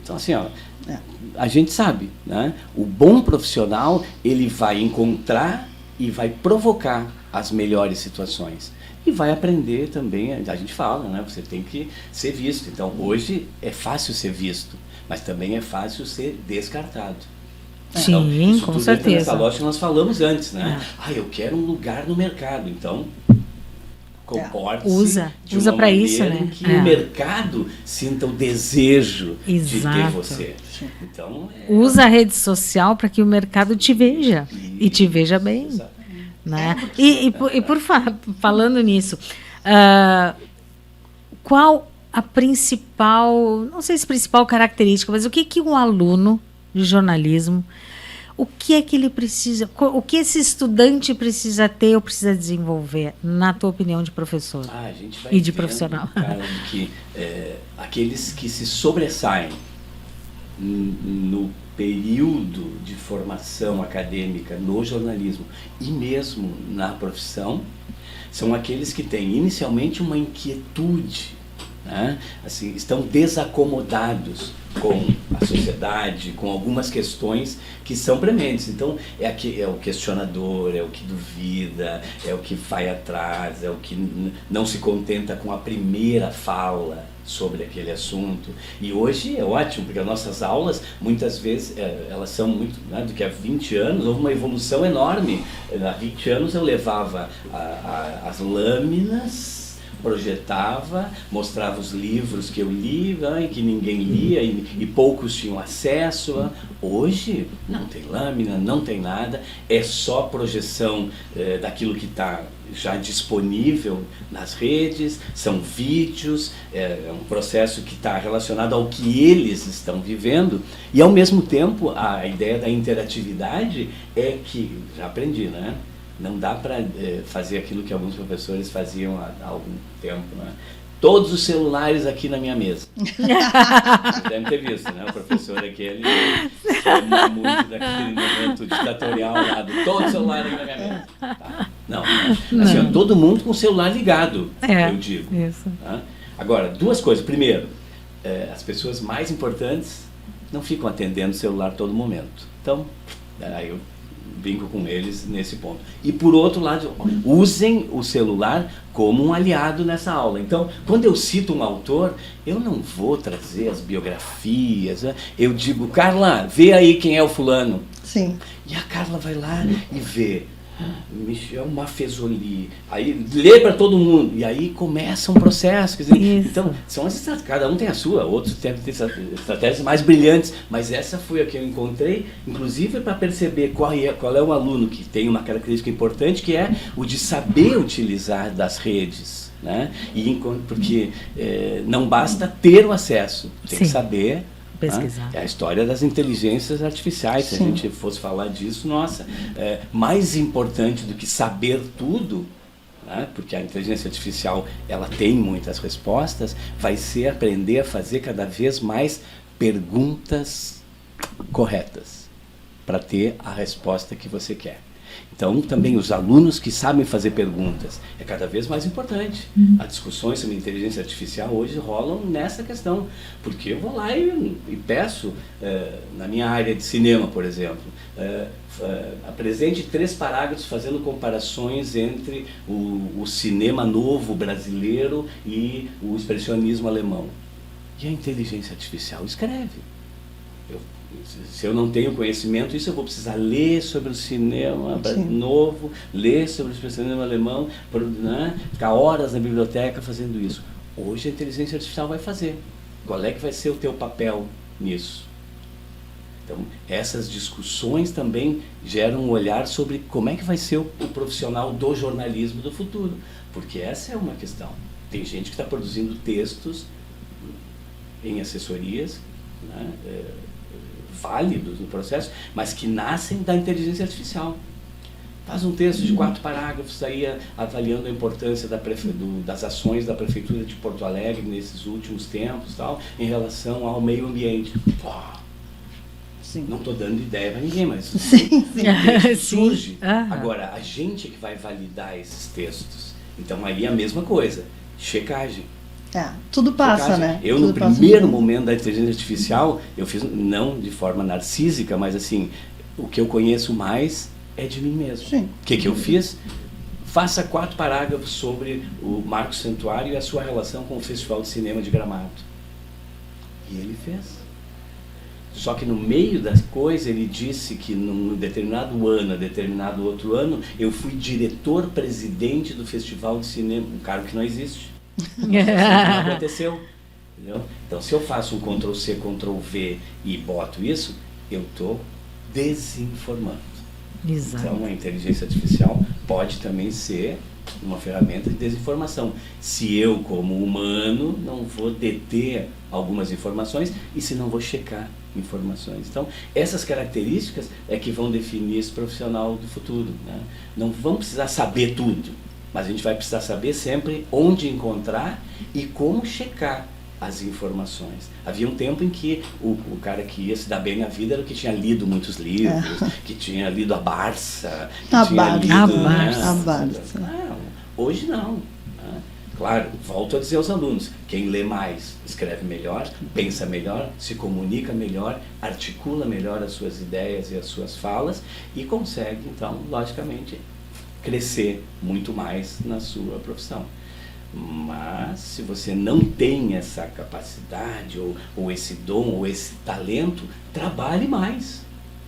Então, assim, a gente sabe, né? O bom profissional, ele vai encontrar e vai provocar as melhores situações. E vai aprender também, a gente fala, né? Você tem que ser visto. Então, hoje é fácil ser visto, mas também é fácil ser descartado. Sim, então, com certeza. Nessa lógica que nós falamos antes, né? Eu quero um lugar no mercado, então... comporte-se usa para isso, né? Que o mercado sinta o desejo de ter você. Então, usa a rede social para que o mercado te veja e te veja bem, né? Falando nisso, qual a principal, não sei se principal característica, mas o que um aluno de jornalismo, o que é que ele precisa, o que esse estudante precisa ter ou precisa desenvolver, na tua opinião de professor a gente vai e de profissional? Cara, que aqueles que se sobressaem no período de formação acadêmica no jornalismo e mesmo na profissão, são aqueles que têm inicialmente uma inquietude, né? Assim, estão desacomodados com a sociedade, com algumas questões que são prementes. Então, é o questionador, é o que duvida, é o que vai atrás, é o que não se contenta com a primeira fala sobre aquele assunto. E hoje é ótimo, porque as nossas aulas, muitas vezes, elas são muito, né, do que há 20 anos, houve uma evolução enorme. Há 20 anos eu levava as lâminas, projetava, mostrava os livros que eu li, e que ninguém lia e poucos tinham acesso. Hoje não tem lâmina, não tem nada, é só projeção daquilo que está já disponível nas redes, são vídeos, é um processo que está relacionado ao que eles estão vivendo e ao mesmo tempo a ideia da interatividade é que, já aprendi, né? Não dá para fazer aquilo que alguns professores faziam há algum tempo, né? Todos os celulares aqui na minha mesa. Vocês devem ter visto, né? O professor aquele chama muito daquele momento ditatorial lá, todos os celulares aqui na minha mesa. Tá? Não. Assim, todo mundo com o celular ligado, eu digo. Isso. Tá? Agora, duas coisas. Primeiro, as pessoas mais importantes não ficam atendendo o celular todo momento. Então, aí eu brinco com eles nesse ponto. E por outro lado, usem o celular como um aliado nessa aula. Então, quando eu cito um autor, eu não vou trazer as biografias, né? Eu digo, Carla, vê aí quem é o fulano. Sim. E a Carla vai lá e vê. Michel Maffezoli, aí lê para todo mundo, e aí começa um processo, quer dizer, então, são as estratégias, cada um tem a sua, outros têm estratégias mais brilhantes, mas essa foi a que eu encontrei, inclusive para perceber qual é o aluno que tem uma característica importante, que é o de saber utilizar das redes. né? Porque não basta ter o acesso, tem que saber pesquisar. É a história das inteligências artificiais. Se a gente fosse falar disso, nossa, mais importante do que saber tudo, né? Porque a inteligência artificial ela tem muitas respostas, vai ser aprender a fazer cada vez mais perguntas corretas para ter a resposta que você quer. Então, também os alunos que sabem fazer perguntas é cada vez mais importante. As discussões sobre inteligência artificial hoje rolam nessa questão, porque eu vou lá e peço, na minha área de cinema, por exemplo, apresente 3 parágrafos fazendo comparações entre o cinema novo brasileiro e o expressionismo alemão. E a inteligência artificial escreve. Se eu não tenho conhecimento, isso eu vou precisar ler sobre o cinema novo, ler sobre o cinema alemão, né? Ficar horas na biblioteca fazendo isso. Hoje a inteligência artificial vai fazer. Qual é que vai ser o teu papel nisso? Então, essas discussões também geram um olhar sobre como é que vai ser o profissional do jornalismo do futuro. Porque essa é uma questão. Tem gente que está produzindo textos em assessorias, né? Válidos no processo, mas que nascem da inteligência artificial. Faz um texto de 4 parágrafos aí avaliando a importância das ações da Prefeitura de Porto Alegre nesses últimos tempos, tal, em relação ao meio ambiente. Pô, não estou dando ideia para ninguém, mas surge. Agora, a gente que vai validar esses textos. Então aí a mesma coisa, checagem. Tudo passa, né? Eu, no primeiro momento da inteligência artificial, eu fiz, não de forma narcísica, mas assim, o que eu conheço mais é de mim mesmo. O que eu fiz? Faça 4 parágrafos sobre o Marco Santuário e a sua relação com o Festival de Cinema de Gramado. E ele fez. Só que no meio da coisa ele disse que num determinado ano, determinado outro ano, eu fui diretor-presidente do Festival de Cinema, um cargo que não existe. Não aconteceu, entendeu? Então, se eu faço um Ctrl+C, Ctrl+V e boto isso, eu estou desinformando. Exato. Então, a inteligência artificial pode também ser uma ferramenta de desinformação. Se eu, como humano, não vou deter algumas informações e se não vou checar informações. Então, essas características é que vão definir esse profissional do futuro, né? Não vamos precisar saber tudo, mas a gente vai precisar saber sempre onde encontrar e como checar as informações. Havia um tempo em que o cara que ia se dar bem na vida era o que tinha lido muitos livros, que tinha lido a Barça, A Barça. Hoje não. Né? Claro, volto a dizer aos alunos, quem lê mais escreve melhor, pensa melhor, se comunica melhor, articula melhor as suas ideias e as suas falas e consegue, então, logicamente, crescer muito mais na sua profissão. Mas se você não tem essa capacidade ou esse dom ou esse talento, trabalhe mais,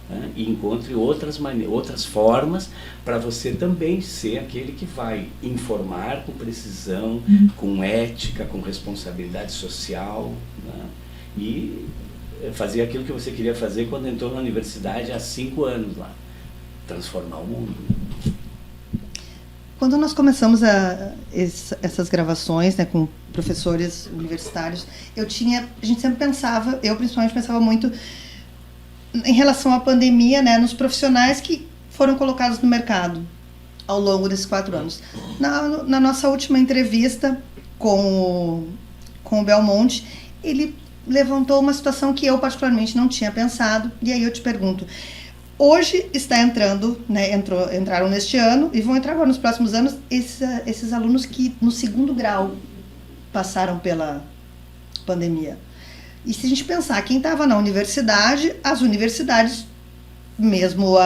né? E encontre outras formas para você também ser aquele que vai informar com precisão, com ética, com responsabilidade social, né? E fazer aquilo que você queria fazer quando entrou na universidade há 5 anos lá, transformar o mundo. Quando nós começamos essas gravações, né, com professores universitários, a gente sempre pensava, eu principalmente pensava muito em relação à pandemia, né, nos profissionais que foram colocados no mercado ao longo desses 4 anos. Na nossa última entrevista com o Belmonte, ele levantou uma situação que eu particularmente não tinha pensado, e aí eu te pergunto, hoje está entrando, né, entraram neste ano e vão entrar agora nos próximos anos esses alunos que no 2º grau passaram pela pandemia. E se a gente pensar, quem estava na universidade, as universidades, mesmo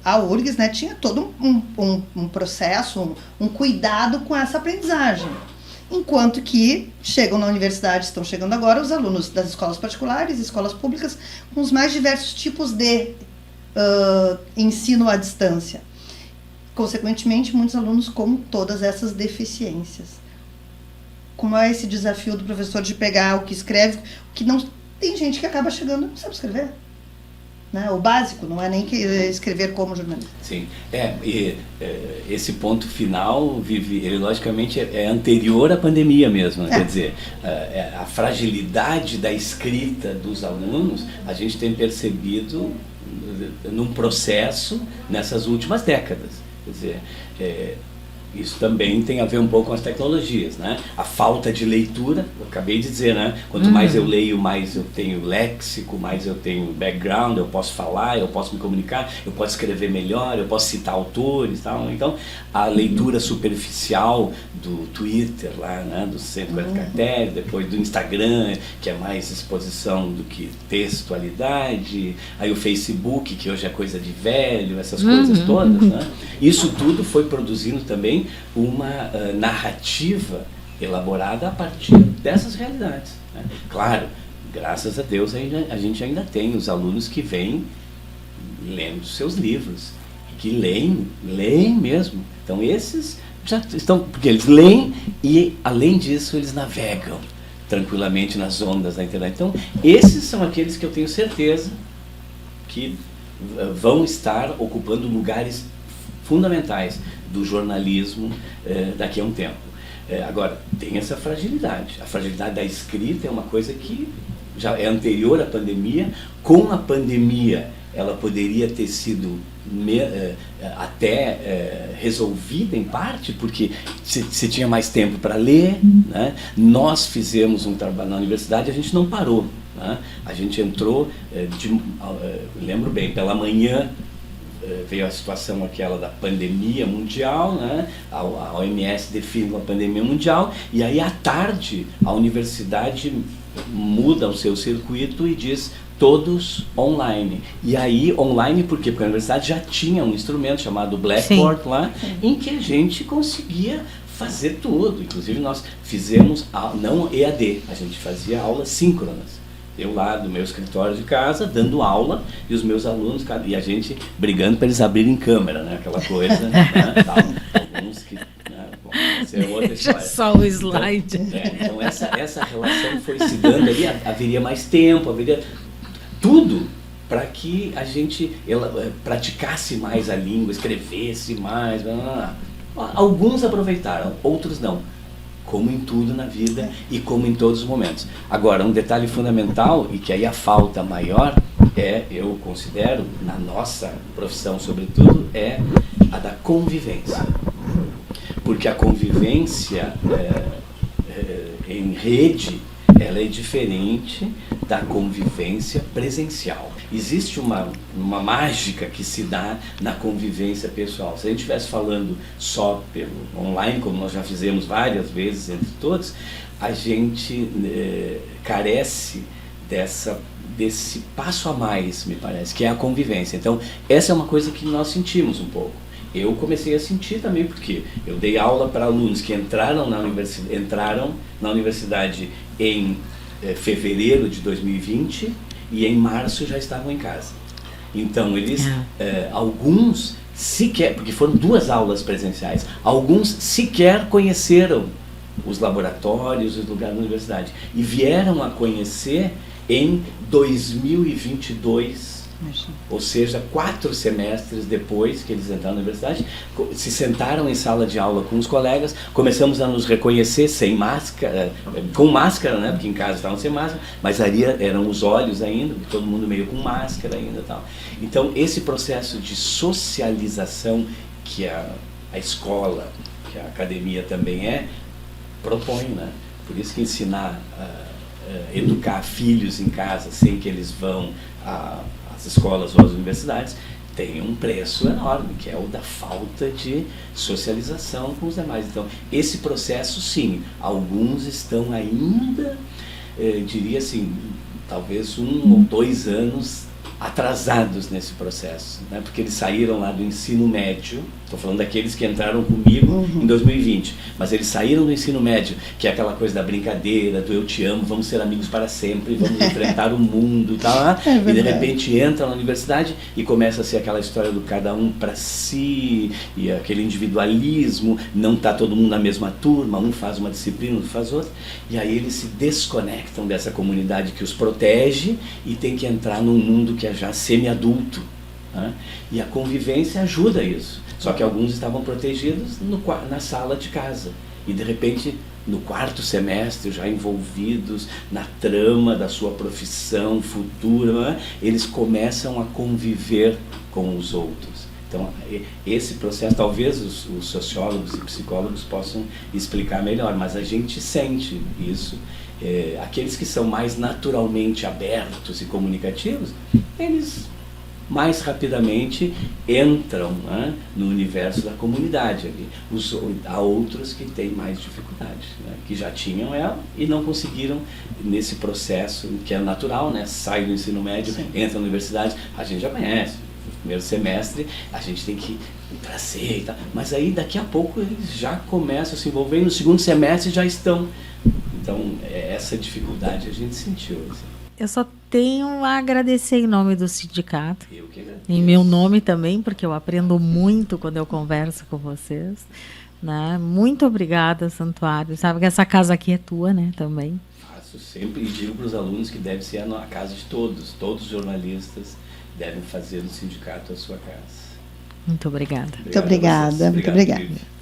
a URGS, né, tinha todo um processo, um cuidado com essa aprendizagem. Enquanto que chegam na universidade, estão chegando agora os alunos das escolas particulares, escolas públicas, com os mais diversos tipos de ensino à distância. Consequentemente, muitos alunos com todas essas deficiências. Como é esse desafio do professor de pegar o que escreve, que não tem gente que acaba chegando e não sabe escrever. né? O básico, não é nem que escrever como jornalista. Sim, esse ponto final ele logicamente é anterior à pandemia mesmo, quer dizer, a fragilidade da escrita dos alunos a gente tem percebido num processo nessas últimas décadas, quer dizer, isso também tem a ver um pouco com as tecnologias, né? A falta de leitura, eu acabei de dizer, né? Quanto mais eu leio, mais eu tenho léxico, mais eu tenho background, eu posso falar, eu posso me comunicar, eu posso escrever melhor, eu posso citar autores, tal. Então, a leitura superficial do Twitter lá, né? Dos 140 caracteres, depois do Instagram, que é mais exposição do que textualidade, aí o Facebook, que hoje é coisa de velho, essas coisas todas, né? Isso tudo foi produzindo também uma narrativa elaborada a partir dessas realidades, né? Claro, graças a Deus a gente ainda tem os alunos que vêm lendo seus livros, que leem mesmo. Então esses já estão, porque eles leem e além disso eles navegam tranquilamente nas ondas da internet. Então esses são aqueles que eu tenho certeza que vão estar ocupando lugares fundamentais do jornalismo daqui a um tempo. Agora, tem essa fragilidade. A fragilidade da escrita é uma coisa que já é anterior à pandemia. Com a pandemia, ela poderia ter sido até resolvida em parte, porque se tinha mais tempo para ler, né? Nós fizemos um trabalho na universidade, a gente não parou, né? A gente entrou, lembro bem, pela manhã, veio a situação aquela da pandemia mundial, né? A OMS define uma pandemia mundial, e aí à tarde a universidade muda o seu circuito e diz todos online. E aí online por quê? Porque a universidade já tinha um instrumento chamado Blackboard lá, em que a gente conseguia fazer tudo. Inclusive nós fizemos, não EAD, a gente fazia aulas síncronas. Eu lá do meu escritório de casa, dando aula, e os meus alunos, e a gente brigando para eles abrirem câmera, né? Aquela coisa, né? Tal. Alguns que... bom, essa é outra história. Só o slide. Então essa relação foi se dando ali, haveria mais tempo, haveria tudo para que a gente praticasse mais a língua, escrevesse mais. Alguns aproveitaram, outros não. Como em tudo na vida e como em todos os momentos. Agora, um detalhe fundamental, e que aí a falta maior, eu considero, na nossa profissão sobretudo, é a da convivência. Porque a convivência em rede, ela é diferente da convivência presencial. Existe uma mágica que se dá na convivência pessoal. Se a gente estivesse falando só pelo online, como nós já fizemos várias vezes entre todos, a gente carece desse passo a mais, me parece, que é a convivência. Então, essa é uma coisa que nós sentimos um pouco. Eu comecei a sentir também porque eu dei aula para alunos que entraram na universidade em fevereiro de 2020 e em março já estavam em casa. Então eles, alguns sequer, porque foram 2 aulas presenciais, alguns sequer conheceram os laboratórios, os lugares da universidade e vieram a conhecer em 2022. Ou seja, 4 semestres depois que eles entraram na universidade, se sentaram em sala de aula com os colegas, começamos a nos reconhecer sem máscara, com máscara, né, porque em casa estavam sem máscara, mas ali eram os olhos ainda, todo mundo meio com máscara ainda, tal. Então esse processo de socialização que a escola, que a academia também propõe, né? Por isso que ensinar, educar filhos em casa sem que eles vão às escolas ou às universidades tem um preço enorme, que é o da falta de socialização com os demais. Então, esse processo, sim, alguns estão ainda, diria assim, talvez 1 ou 2 anos atrasados nesse processo, né? Porque eles saíram lá do ensino médio, estou falando daqueles que entraram comigo em 2020, mas eles saíram do ensino médio, que é aquela coisa da brincadeira, do eu te amo, vamos ser amigos para sempre, vamos enfrentar o mundo, tá? E de repente entra na universidade e começa a ser aquela história do cada um para si, e aquele individualismo, não está todo mundo na mesma turma, um faz uma disciplina, outro faz outra, e aí eles se desconectam dessa comunidade que os protege e tem que entrar num mundo que que é já semi-adulto, né? E a convivência ajuda isso. Só que alguns estavam protegidos na sala de casa. E, de repente, no 4º semestre, já envolvidos na trama da sua profissão futura, né? Eles começam a conviver com os outros. Então, esse processo, talvez os sociólogos e psicólogos possam explicar melhor, mas a gente sente isso. Aqueles que são mais naturalmente abertos e comunicativos, eles mais rapidamente entram, né, no universo da comunidade ali. Há outros que têm mais dificuldade, né, que já tinham ela e não conseguiram nesse processo que é natural, né, sai do ensino médio, sim, entra na universidade, a gente já conhece. No 1º semestre a gente tem que trazer e tal, mas aí daqui a pouco eles já começam a se envolver e no 2º semestre já estão. Então essa dificuldade a gente sentiu. Assim. Eu só tenho a agradecer em nome do sindicato. Eu que agradeço. Em meu nome também, porque eu aprendo muito quando eu converso com vocês. Né? Muito obrigada, Santuário. Sabe que essa casa aqui é tua, né, também. Faço sempre e digo para os alunos que deve ser a casa de todos. Todos os jornalistas devem fazer do sindicato a sua casa. Muito obrigada. Muito obrigada. Muito obrigada.